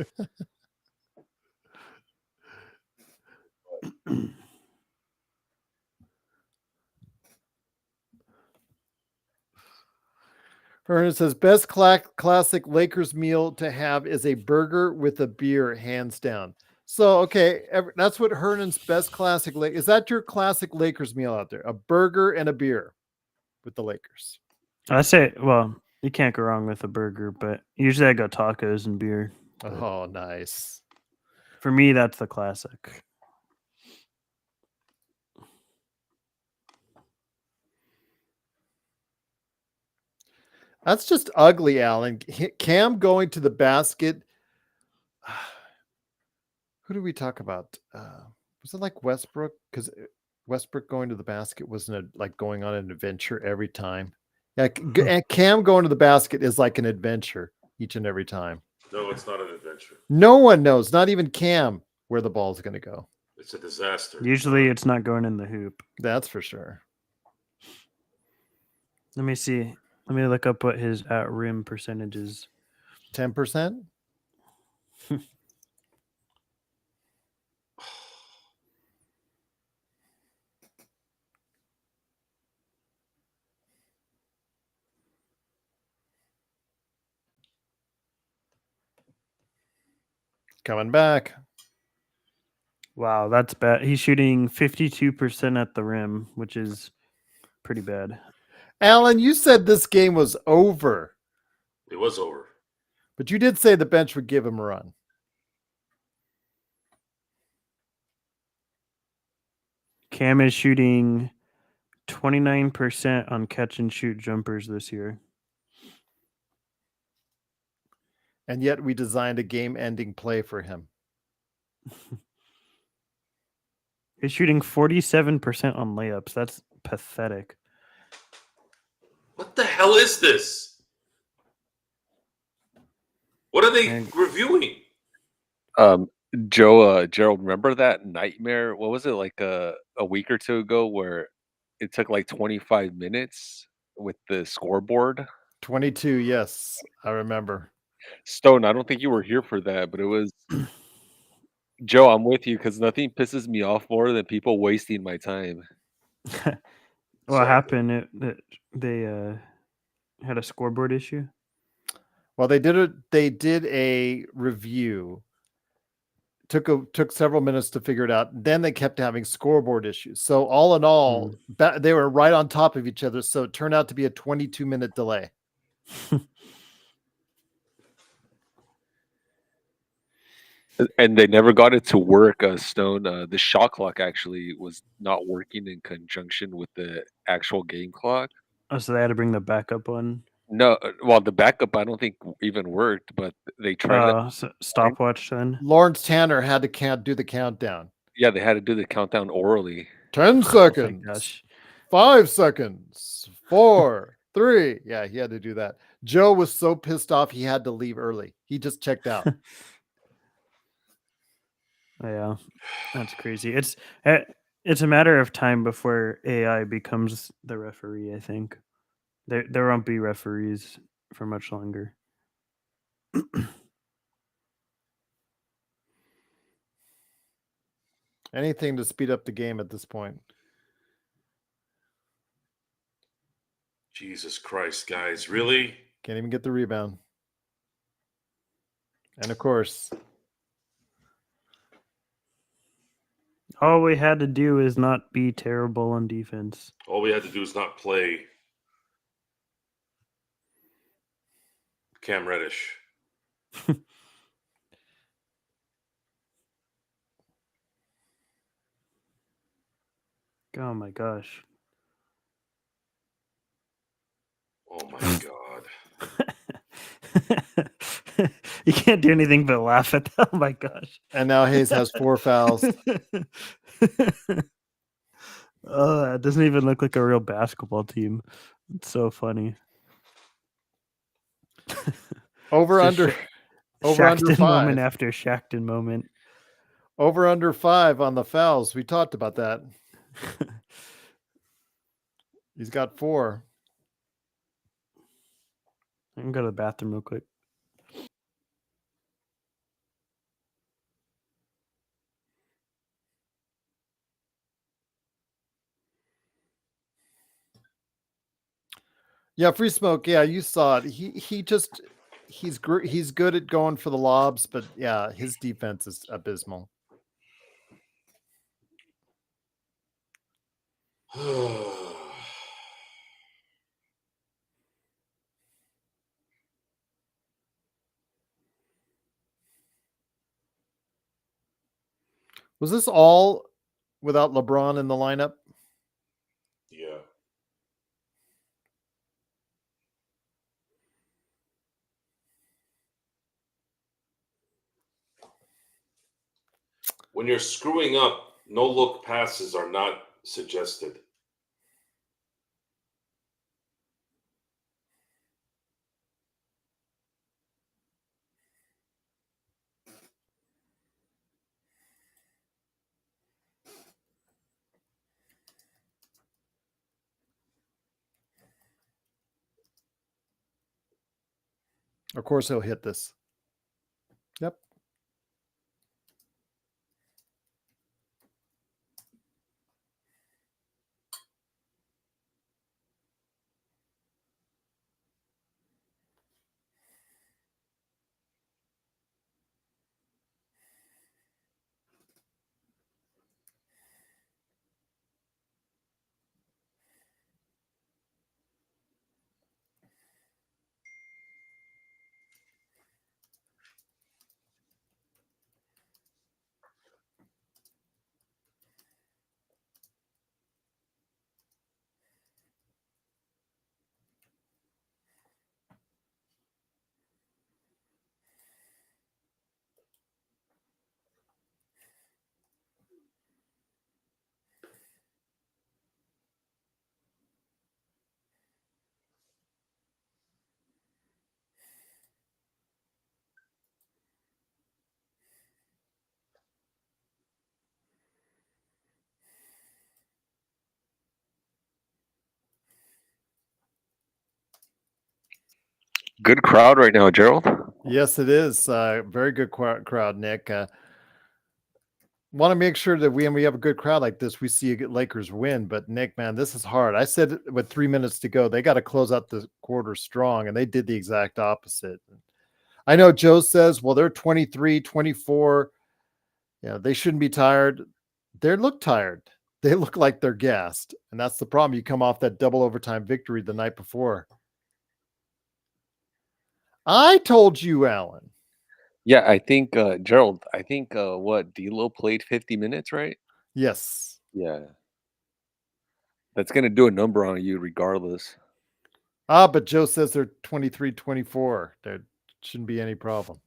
Ernest says, best classic Lakers meal to have is a burger with a beer, hands down. So, okay, that's what Hernan's best classic. Is that your classic Lakers meal out there? A burger and a beer with the Lakers. I say, well, you can't go wrong with a burger, but usually I go tacos and beer. Oh, nice. For me, that's the classic. That's just ugly, Alan. Cam going to the basket. Who did we talk about? Was it like Westbrook? Because Westbrook going to the basket wasn't like going on an adventure every time. Yeah, and Cam going to the basket is like an adventure each and every time. No, it's not an adventure. No one knows, not even Cam, where the ball is going to go. It's a disaster. Usually it's not going in the hoop. That's for sure. Let me see. Let me look up what his at rim percentage is. 10%? Coming back. Wow, that's bad. He's shooting 52% at the rim, which is pretty bad. Alan, you said this game was over. It was over. But you did say the bench would give him a run. Cam is shooting 29% on catch and shoot jumpers this year. And yet we designed a game-ending play for him. He's shooting 47% on layups. That's pathetic. What the hell is this? What are they reviewing? Joe, Gerald, remember that nightmare? What was it, like a week or two ago, where it took like 25 minutes with the scoreboard? 22, yes, I remember. Stone, I don't think you were here for that, but it was Joe. I'm with you because nothing pisses me off more than people wasting my time. What happened? They had a scoreboard issue. Well, they did a review. Took several minutes to figure it out. Then they kept having scoreboard issues. So all in all, they were right on top of each other. So it turned out to be a 22-minute delay. And they never got it to work, Stone. The shot clock actually was not working in conjunction with the actual game clock. Oh, so they had to bring the backup one? No, well, the backup I don't think even worked, but they tried so stopwatch then. Lawrence Tanner had to do the countdown. Yeah, they had to do the countdown orally. 10 seconds. Oh my gosh. 5 seconds. 4, 3. Yeah, he had to do that. Joe was so pissed off he had to leave early. He just checked out. Yeah, that's crazy. It's a matter of time before AI becomes the referee. I think there won't be referees for much longer. Anything to speed up the game at this point. Jesus Christ, guys, really? Can't even get the rebound. And of course, all we had to do is not be terrible on defense. All we had to do is not play Cam Reddish. Oh my gosh. Oh my God. You can't do anything but laugh at that. Oh my gosh. And now Hayes has 4 fouls. Oh, it doesn't even look like a real basketball team. It's so funny. Over under 5. Moment after Shackton moment. Over under 5 on the fouls. We talked about that. He's got 4. I can go to the bathroom real quick. Yeah, Free Smoke. Yeah, you saw it. He's good at going for the lobs, but yeah, his defense is abysmal. Was this all without LeBron in the lineup? Yeah. When you're screwing up, no-look passes are not suggested. Of course, he'll hit this. Yep. Good crowd right now, Gerald. Yes, it is. Very good crowd, Nick. Want to make sure that when we have a good crowd like this, we see Lakers win. But Nick, man, this is hard. I said with 3 minutes to go, they got to close out the quarter strong, and they did the exact opposite. I know Joe says, well, they're 23, 24. Yeah, they shouldn't be tired. They look tired. They look like they're gassed. And that's the problem. You come off that double overtime victory the night before. I told you, Alan. Yeah, I think Gerald. I think what D'Lo played 50 minutes, right? Yes. Yeah, that's gonna do a number on you regardless. But Joe says they're 23, 24. There shouldn't be any problem.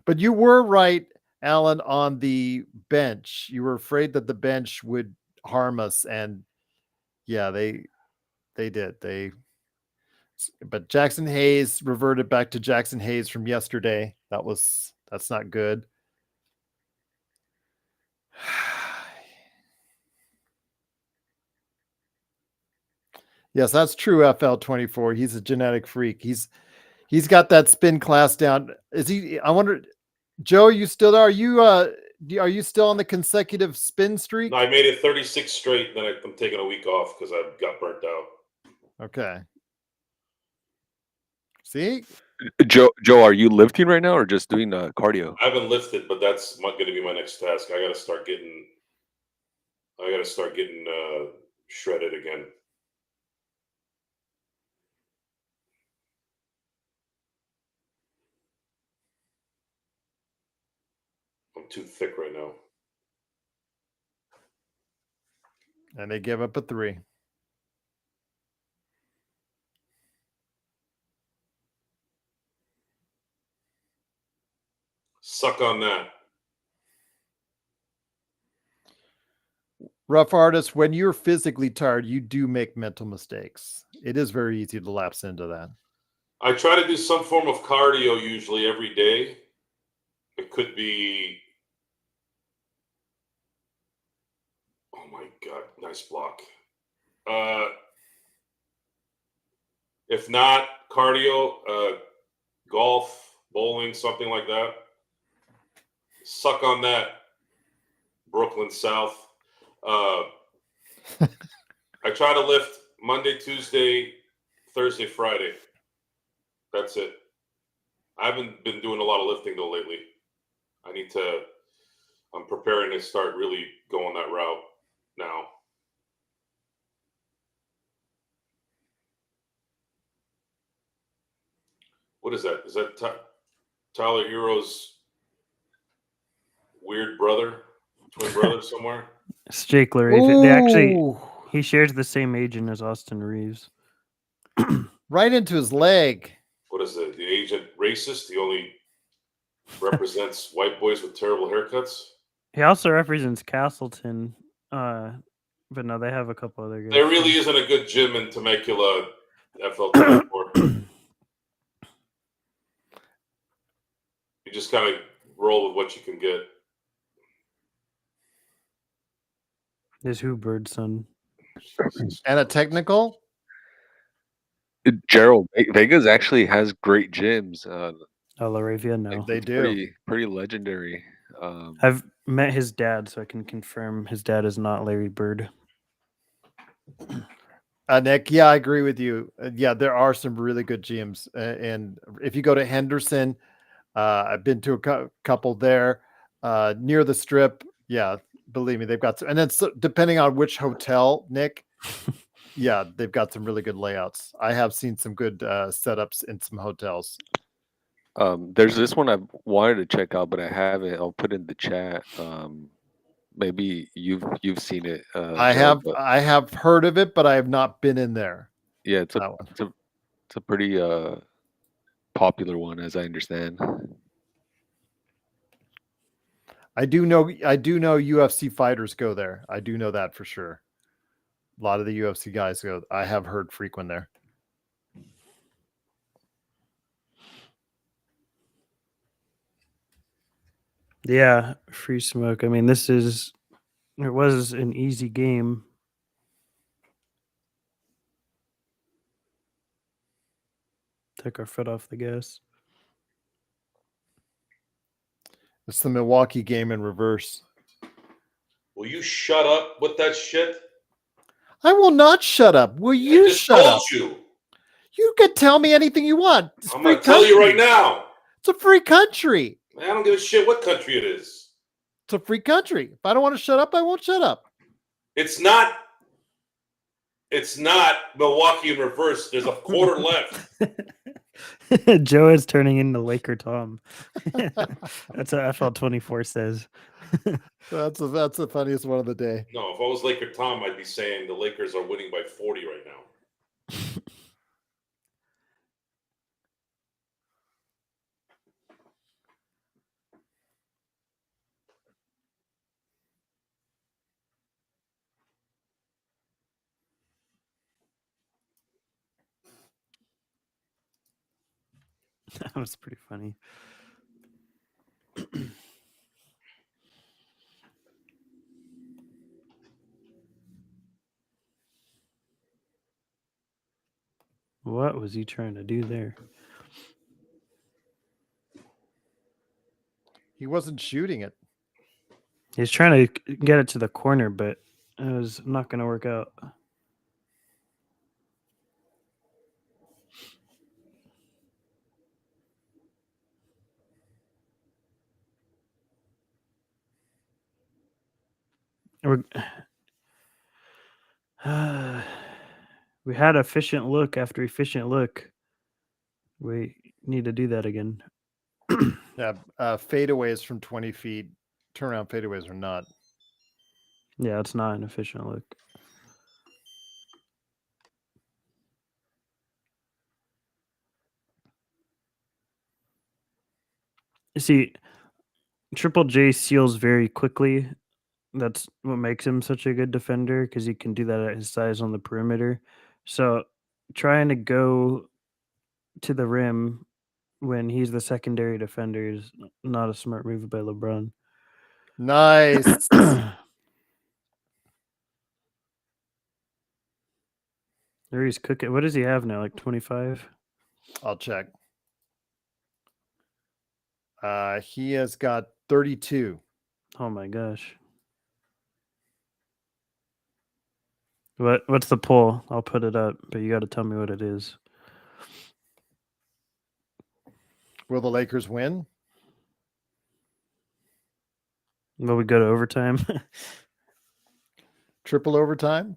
But you were right, Alan, on the bench. You were afraid that the bench would harm us, and yeah, they did. But Jackson Hayes reverted back to Jackson Hayes from yesterday. That's not good. Yes, that's true. FL24. He's a genetic freak. He's got that spin class down. Is he? I wonder, Joe, are you still there? Are you still on the consecutive spin streak? No, I made it 36 straight. Then I'm taking a week off because I got burnt out. Okay. See, Joe, are you lifting right now or just doing cardio? I haven't lifted, but that's going to be my next task. I got to start getting shredded again. I'm too thick right now. and they give up a 3. Suck on that. Rough artist, when you're physically tired, you do make mental mistakes. It is very easy to lapse into that. I try to do some form of cardio usually every day. It could be, oh my God, nice block. If not cardio, golf, bowling, something like that. Suck on that, Brooklyn South. I try to lift Monday, Tuesday, Thursday, Friday. That's it. I haven't been doing a lot of lifting though lately. I'm preparing to start really going that route now. What is that? Is that Tyler Hero's weird brother, twin brother somewhere? Strickler. He shares the same agent as Austin Reeves. Right into his leg. What is it? The agent racist? He only represents white boys with terrible haircuts? He also represents Castleton. But no, they have a couple other guys. There really isn't a good gym in Temecula, FL24. You just kind of roll with what you can get. There's Hubbard's son. And a technical? Gerald, Vegas actually has great gyms. Laravia, no. They do. Pretty legendary. I've met his dad, so I can confirm his dad is not Larry Bird. Nick, yeah, I agree with you. Yeah, there are some really good gyms, and if you go to Henderson, I've been to a couple there near the Strip. Yeah, believe me, they've got some, and then depending on which hotel, Nick. Yeah, they've got some really good layouts. I have seen some good setups in some hotels. There's this one I've wanted to check out, but I haven't. I'll put in the chat. Maybe you've seen it. I Gerald, have heard of it, but I have not been in there. Yeah, it's a pretty popular one, as I understand. I do know UFC fighters go there. I do know that for sure. A lot of the UFC guys go. I have heard frequent there. Yeah, free smoke. I mean, it was an easy game. Took our foot off the gas. It's the Milwaukee game in reverse. Will you shut up with that shit? I will not shut up. Will you shut up? You. You can tell me anything you want. I'm going to tell you right now. It's a free country. I don't give a shit what country it is. It's a free country. If I don't want to shut up, I won't shut up. It's not Milwaukee in reverse. There's a quarter left. Joe is turning into Laker Tom. That's what FL24 says. That's the funniest one of the day. No, if I was Laker Tom, I'd be saying the Lakers are winning by 40 right now. That was pretty funny. What was he trying to do there? He wasn't shooting it. He's trying to get it to the corner, but it was not going to work out. We had efficient look after efficient look. We need to do that again. Yeah, fadeaways from 20 feet. Turnaround fadeaways are not. Yeah, it's not an efficient look. You see, Triple J seals very quickly. That's what makes him such a good defender, because he can do that at his size on the perimeter. So trying to go to the rim when he's the secondary defender is not a smart move by LeBron. Nice. There he's cooking. What does he have now? Like 25? I'll check. He has got 32. Oh my gosh. What's the poll? I'll put it up, but you got to tell me what it is. Will the Lakers win? Will we go to overtime? Triple overtime?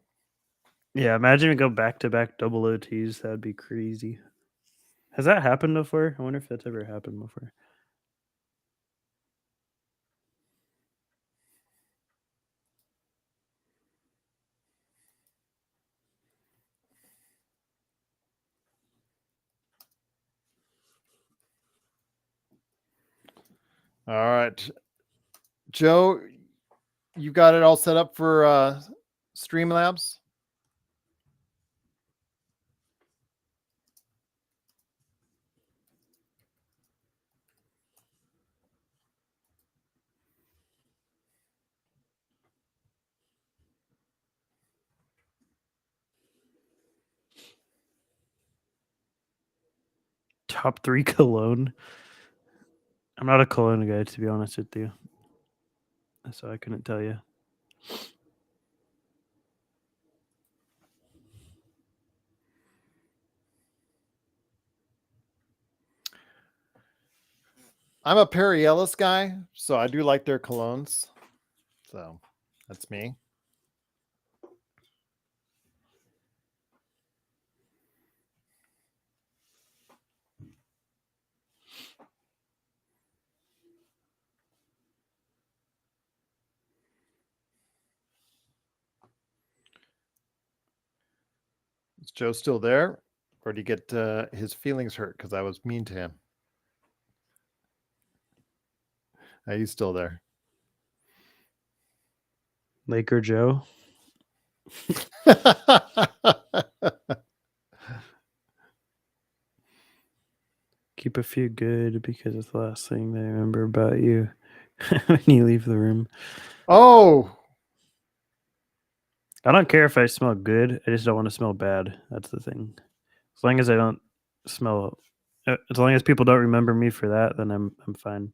Yeah, imagine we go back-to-back double OTs. That'd be crazy. Has that happened before? I wonder if that's ever happened before. All right. Joe, you got it all set up for Streamlabs? Top 3 cologne. I'm not a cologne guy, to be honest with you. So I couldn't tell you. I'm a Perry Ellis guy, so I do like their colognes. So that's me. Is Joe still there? Or did he get his feelings hurt because I was mean to him? He's still there. Laker Joe. Keep a few good because it's the last thing they remember about you when you leave the room. Oh! I don't care if I smell good. I just don't want to smell bad. That's the thing. As long as I don't smell, as long as people don't remember me for that, then I'm fine.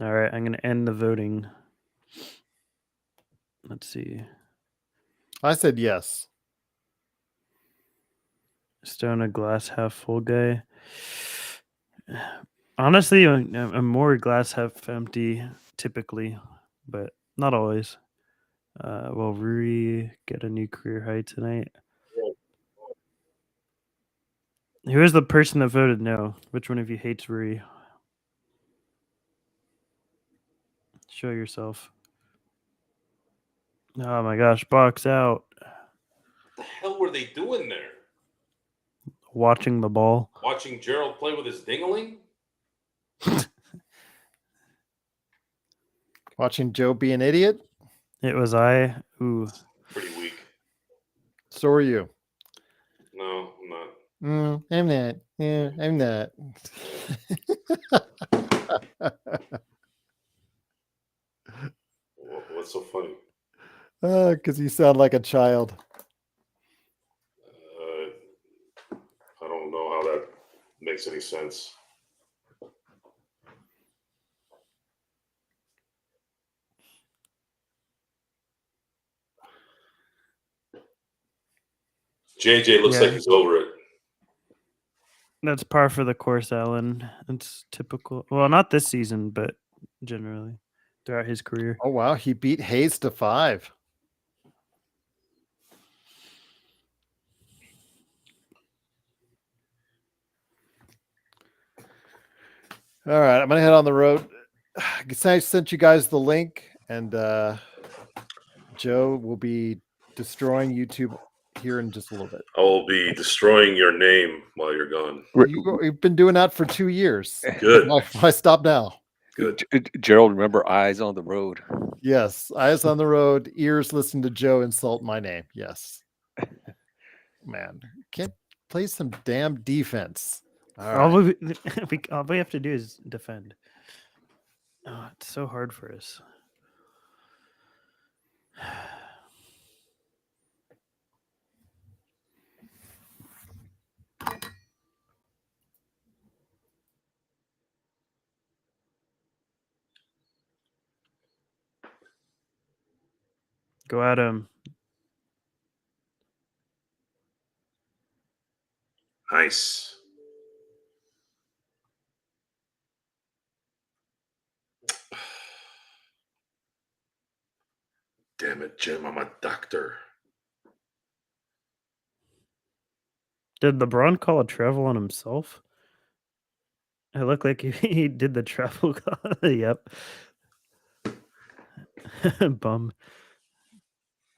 All right, I'm gonna end the voting. Let's see. I said yes. Stone a glass half full guy. Honestly, I'm more glass half empty typically, but not always. Will Rui get a new career high tonight? Who is the person that voted no? Which one of you hates Rui? Show yourself. Oh my gosh, box out. What the hell were they doing there? Watching the ball. Watching Gerald play with his dingling? Watching Joe be an idiot? It was I. Ooh. Pretty weak. So are you. No, I'm not. I'm not. Yeah, I'm not. What's so funny? Because you sound like a child. I don't know how that makes any sense. JJ looks like he's over it. That's par for the course, Alan. It's typical. Well, not this season, but generally throughout his career. Oh, wow. He beat Hayes to 5. All right. I'm going to head on the road. I sent you guys the link, and Joe will be destroying YouTube here in just a little bit. I will be destroying your name while you're gone. You've been doing that for 2 years. Good. Why stop now? Good. Gerald, remember, eyes on the road. Yes, eyes on the road, ears listen to Joe insult my name. Yes. Man, can't play some damn defense. All we have to do is defend. Oh, it's so hard for us. Go at him. Nice. Damn it, Jim. I'm a doctor. Did LeBron call a travel on himself? It looked like he did the travel call. Yep. Bum.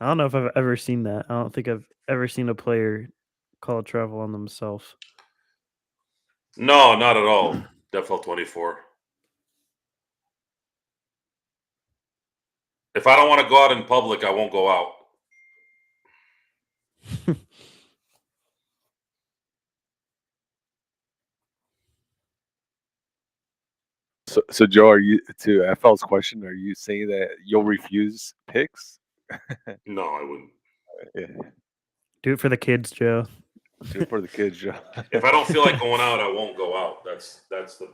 I don't know if I've ever seen that. I don't think I've ever seen a player call a travel on themselves. No, not at all. Defl 24. If I don't want to go out in public, I won't go out. So Joe, are you, to FL's question, are you saying that you'll refuse picks No, I wouldn't. Yeah. Do it for the kids, Joe. Do it for the kids, Joe. If I don't feel like going out, I won't go out. That's the.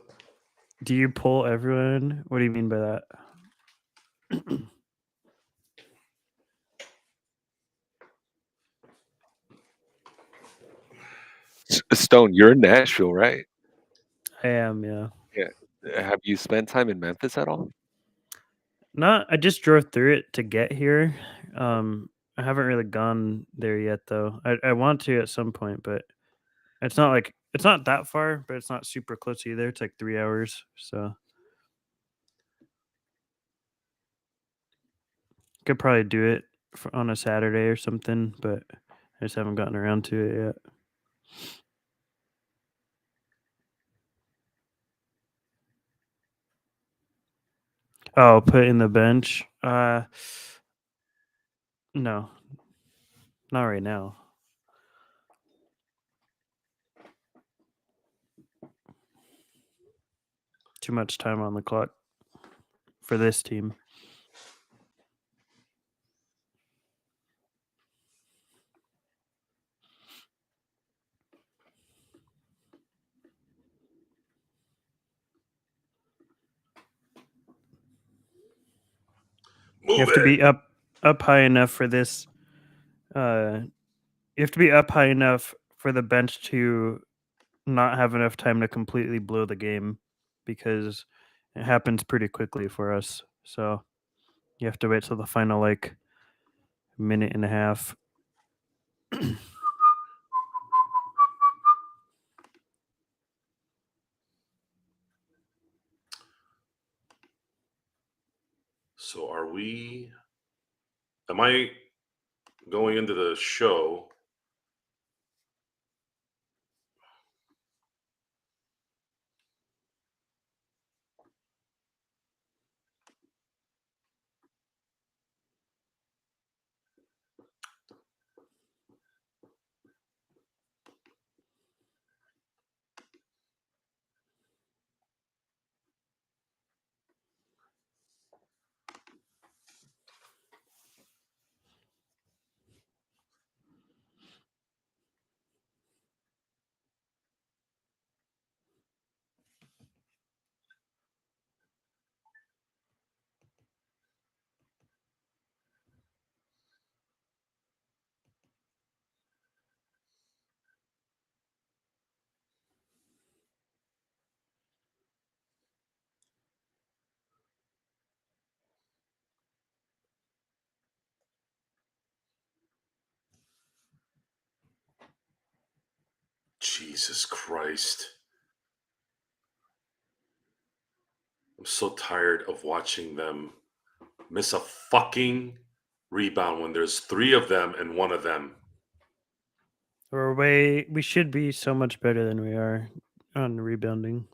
Do you pull everyone? What do you mean by that? Stone, you're in Nashville, right? I am, yeah. Yeah. Have you spent time in Memphis at all? I just drove through it to get here. I haven't really gone there yet, though. I want to at some point, but it's not that far, but it's not super close either. It's like 3 hours, so could probably do it on a Saturday or something, but I just haven't gotten around to it yet. Oh, put in the bench? No, not right now. Too much time on the clock for this team. You have to be up high enough for this. You have to be up high enough for the bench to not have enough time to completely blow the game, because it happens pretty quickly for us. So you have to wait till the final minute and a half. So am I going into the show? Jesus Christ. I'm so tired of watching them miss a fucking rebound when there's 3 of them and 1 of them. We should be so much better than we are on rebounding.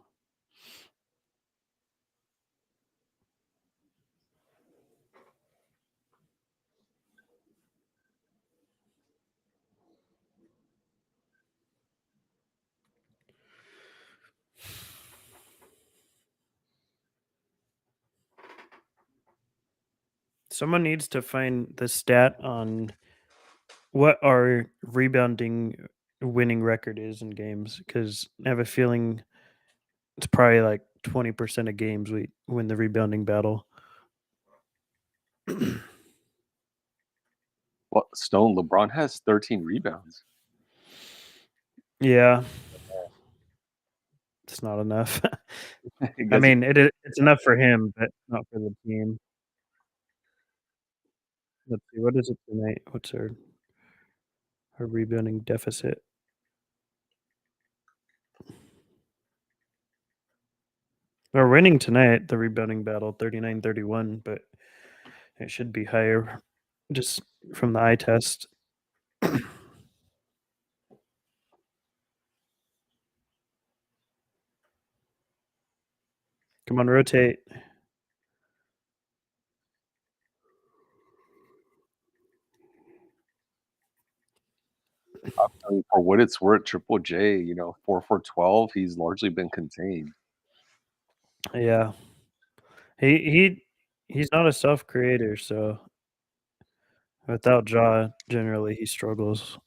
Someone needs to find the stat on what our rebounding winning record is in games, because I have a feeling it's probably like 20% of games we win the rebounding battle. Well, Stone, LeBron has 13 rebounds. Yeah. It's not enough. I mean, it's enough for him, but not for the team. Let's see, what is it tonight? What's our rebounding deficit? We're winning tonight, the rebounding battle, 39-31, but it should be higher just from the eye test. Come on, rotate. I'm telling you, for what it's worth, Triple J, 4 for 12, he's largely been contained. Yeah. He's not a self-creator, so Without Ja, generally he struggles.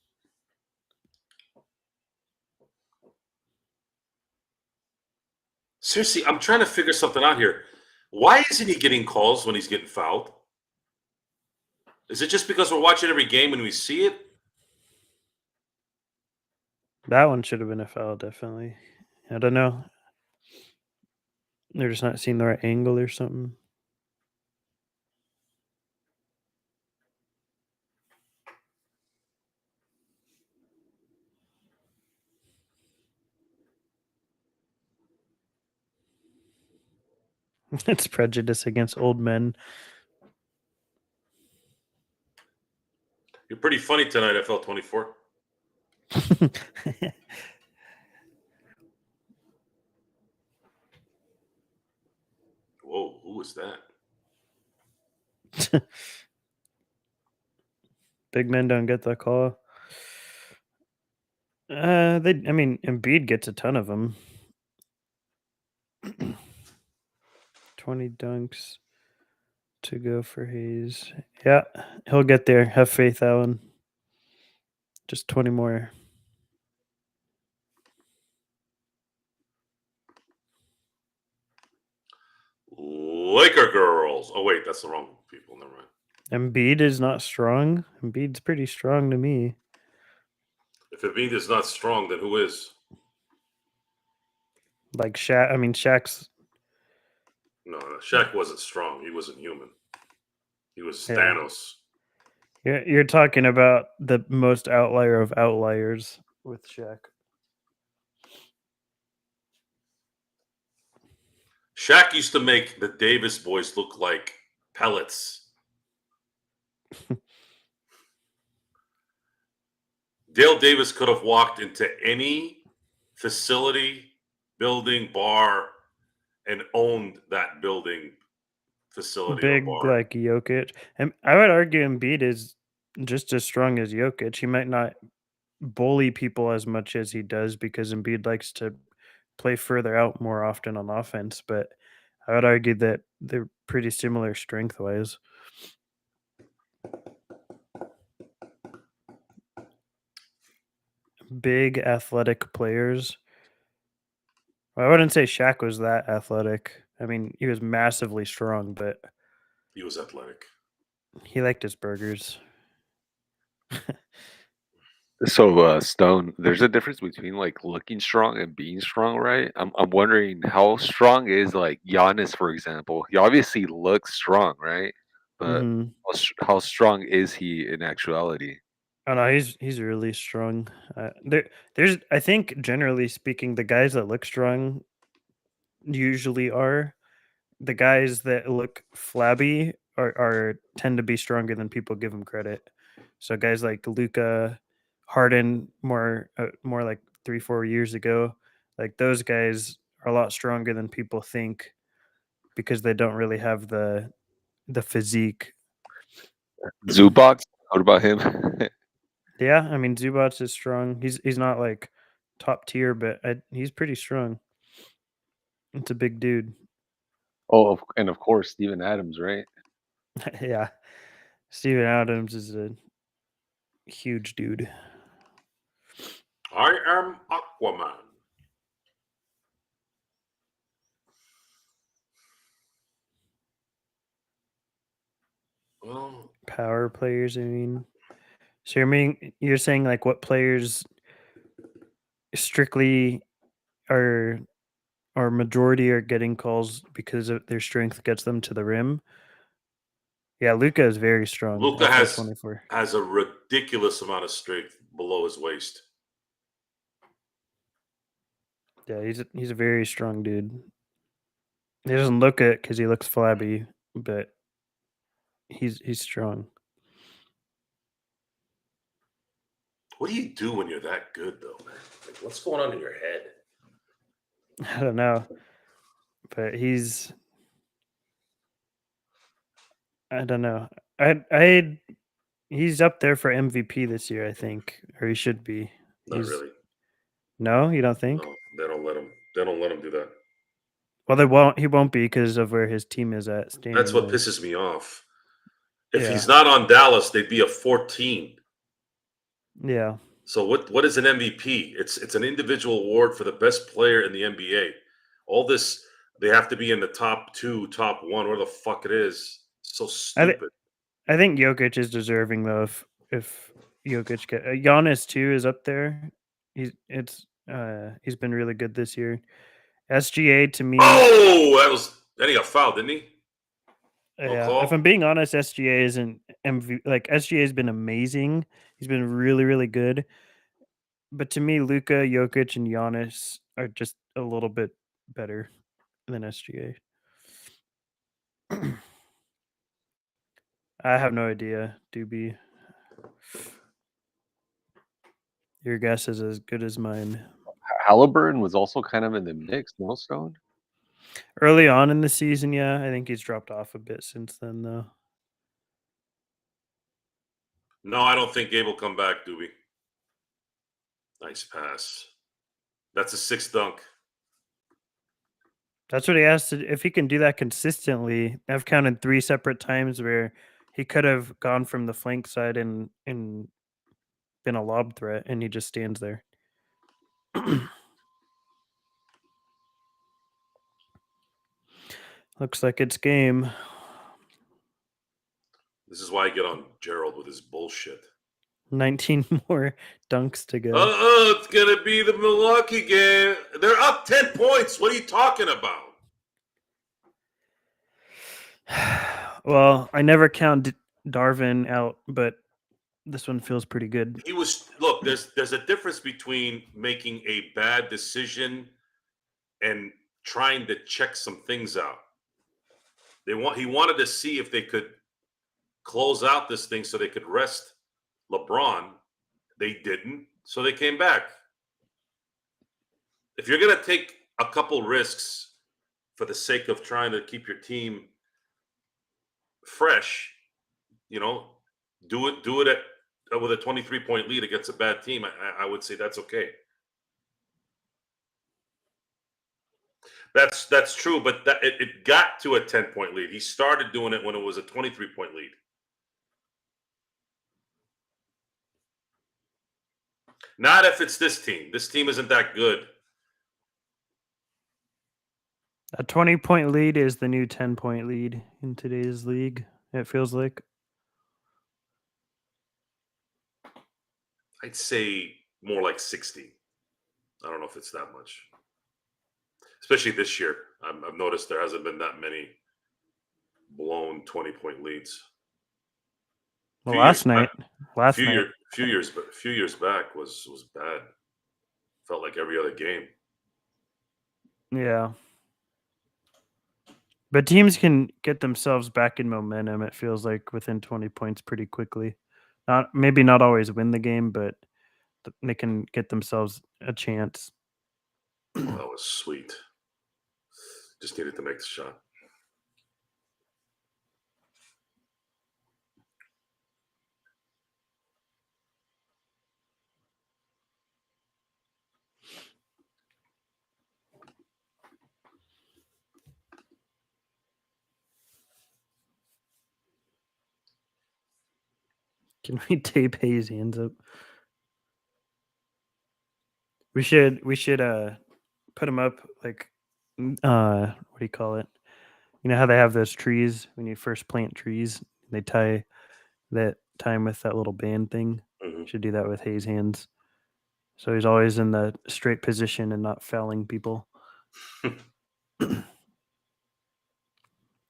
Seriously, I'm trying to figure something out here. Why isn't he getting calls when he's getting fouled? Is it just because we're watching every game and we see it? That one should have been a foul, definitely. I don't know. They're just not seeing the right angle or something. It's prejudice against old men. You're pretty funny tonight, FL 24. Whoa, who was that? Big men don't get the call. Embiid gets a ton of them. 20 dunks to go for Hayes. Yeah, he'll get there. Have faith, Alan. Just 20 more. Laker girls. Oh, wait, that's the wrong people. Never mind. Embiid is not strong. Embiid's pretty strong to me. If Embiid is not strong, then who is? Like Shaq. I mean, Shaq's. No, Shaq wasn't strong. He wasn't human. He was Thanos. You're talking about the most outlier of outliers with Shaq. Shaq used to make the Davis boys look like pellets. Dale Davis could have walked into any facility, building, bar, and owned that building, facility, Big or bar. like Jokic. And I would argue Embiid is just as strong as Jokic. He might not bully people as much as he does because Embiid likes to play further out more often on offense, but I would argue that they're pretty similar strength-wise. Big athletic players. Well, I wouldn't say Shaq was that athletic. I mean, he was massively strong, but he was athletic. He liked his burgers. So, Stone, there's a difference between like looking strong and being strong, right? I'm wondering how strong is like Giannis, for example. He obviously looks strong, right? But how strong is he in actuality? Oh no, he's really strong. There's I think generally speaking, the guys that look strong usually are. The guys that look flabby are tend to be stronger than people give them credit. So guys like Luka, Harden, more like 3-4 years ago, like those guys are a lot stronger than people think because they don't really have the physique. Zubac, what about him? Yeah, I mean Zubac is strong. He's not like top tier, but he's pretty strong. It's a big dude. Oh, and of course Steven Adams, right? Yeah, Steven Adams is a huge dude. I am Aquaman. Well, power players, I mean. So you're saying like what players strictly are or majority are getting calls because of their strength gets them to the rim? Yeah, Luka is very strong. Luka has a ridiculous amount of strength below his waist. Yeah, he's a very strong dude. He doesn't look it because he looks flabby, but he's strong. What do you do when you're that good, though, man? Like, what's going on in your head? I don't know, but I don't know. He's up there for MVP this year, I think, or he should be. Not really. No, you don't think? No, they don't let him. They don't let him do that. Well, they won't. He won't be because of where his team is at. That's what pisses me off. If he's not on Dallas, they'd be a 14. Yeah. So what is an MVP? It's an individual award for the best player in the NBA. All this, they have to be in the top 2, top 1, where the fuck it is. So stupid. I think Jokic is deserving though. If Jokic get Giannis too is up there. He's been really good this year. SGA to me. Oh, then he got fouled, didn't he? Yeah, if I'm being honest, SGA isn't MVP. Like SGA has been amazing. He's been really, really good. But to me, Luka, Jokic, and Giannis are just a little bit better than SGA. I have no idea, Doobie. Your guess is as good as mine. Halliburton was also kind of in the mix, no Stone? Early on in the season, yeah. I think he's dropped off a bit since then, though. No, I don't think Gabe will come back, Doobie. Nice pass. That's a 6 dunk. That's what he has to. If he can do that consistently, I've counted 3 separate times where he could have gone from the flank side and been a lob threat, and he just stands there. Looks like it's game. This is why I get on Gerald with his bullshit. 19 more dunks to go. It's going to be the Milwaukee game. They're up 10 points. What are you talking about? Well, I never count Darvin out, but this one feels pretty good. Look, there's a difference between making a bad decision and trying to check some things out. He wanted to see if they could close out this thing so they could rest LeBron. They didn't, so they came back. If you're going to take a couple risks for the sake of trying to keep your team fresh, do it with a 23-point lead against a bad team. I would say that's okay. That's true, but it got to a 10-point lead. He started doing it when it was a 23-point lead. Not if it's this team. This team isn't that good. A 20-point lead is the new 10-point lead in today's league, it feels like. I'd say more like 60. I don't know if it's that much. Especially this year. I've noticed there hasn't been that many blown 20-point leads. Well, last night. A few years back was bad. Felt like every other game. Yeah. But teams can get themselves back in momentum, it feels like, within 20 points pretty quickly. Maybe not always win the game, but they can get themselves a chance. Oh, that was sweet. Just needed to make the shot. Can we tape Hayes' hands up? We should put him up like what do you call it? You know how they have those trees when you first plant trees? They tie him with that little band thing. Mm-hmm. Should do that with Hayes' hands. So he's always in the straight position and not fouling people.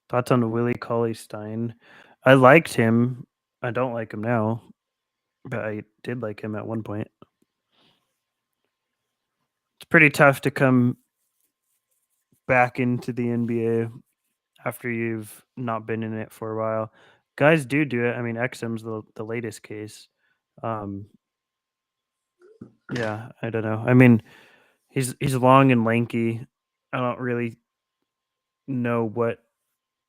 Thoughts on Willie Cauley-Stein? I liked him. I don't like him now, but I did like him at one point. It's pretty tough to come back into the NBA after you've not been in it for a while. Guys do it. I mean, Exum's the latest case. Yeah, I don't know. I mean, he's long and lanky. I don't really know what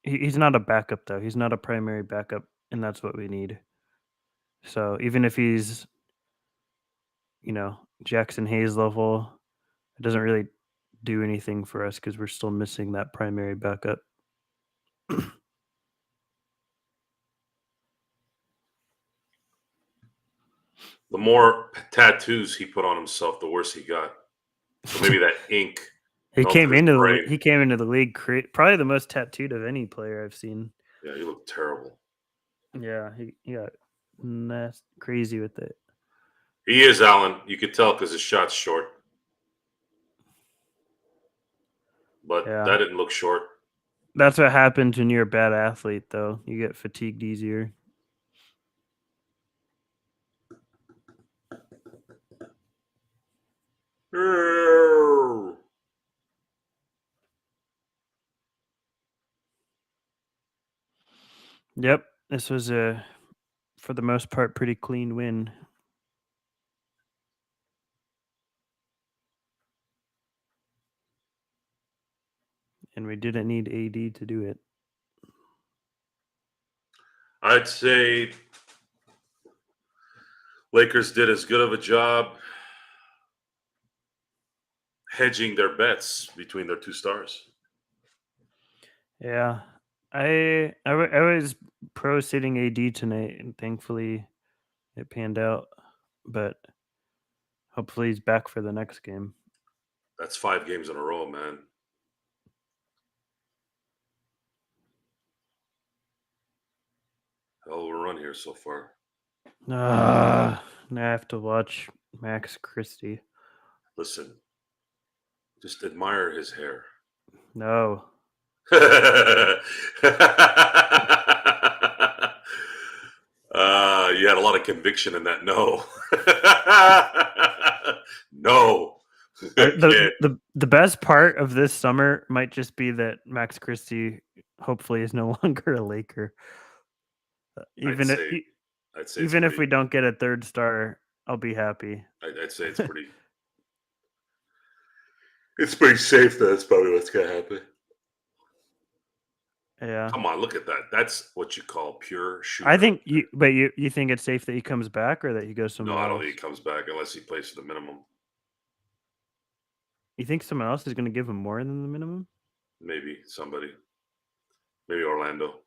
he's not a backup though. He's not a primary backup, and that's what we need. So even if he's, Jackson Hayes level, it doesn't really do anything for us because we're still missing that primary backup. The more tattoos he put on himself, the worse he got. So maybe that ink. He melted came his into brain. the league probably the most tattooed of any player I've seen. Yeah, he looked terrible. Yeah, he got crazy with it. He is, Alan. You could tell because his shot's short. But Yeah. that didn't look short. That's what happens when you're a bad athlete, though. You get fatigued easier. Yep, this was for the most part, pretty clean win. And we didn't need AD to do it. I'd say Lakers did as good of a job hedging their bets between their two stars. Yeah, I was pro sitting AD tonight, and thankfully it panned out. But hopefully he's back for the next game. That's 5 games in a row, man. Hell of a run here so far. Now I have to watch Max Christie. Listen, just admire his hair. No. You had a lot of conviction in that. No. No. The best part of this summer might just be that Max Christie hopefully is no longer a Laker. Even if we don't get a third star, I'll be happy. I'd say it's pretty. It's pretty safe that that's probably what's gonna happen. Yeah. Come on, look at that. That's what you call pure shooter. I think you think it's safe that he comes back or that he goes somewhere else? No, I don't think he comes back unless he plays for the minimum. You think someone else is going to give him more than the minimum? Maybe somebody. Maybe Orlando.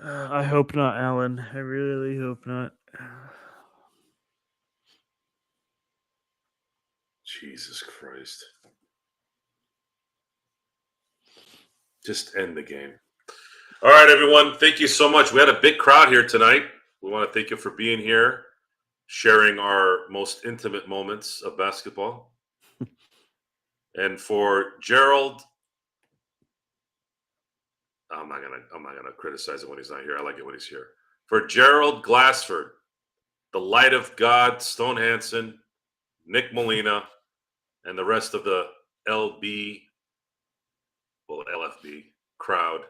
I hope not, Alan. I really hope not. Jesus Christ. Just end the game. All right, everyone. Thank you so much. We had a big crowd here tonight. We want to thank you for being here, sharing our most intimate moments of basketball. And for Gerald, I'm not gonna criticize it when he's not here. I like it when he's here. For Gerald Glassford, the Light of God, Stone Hansen, Nick Molina, and the rest of the LFB crowd,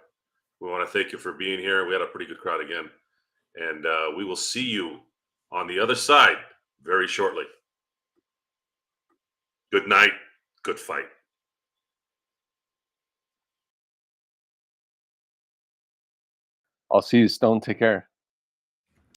we want to thank you for being here. We had a pretty good crowd again. And we will see you on the other side very shortly. Good night. Good fight. I'll see you, Stone. Take care.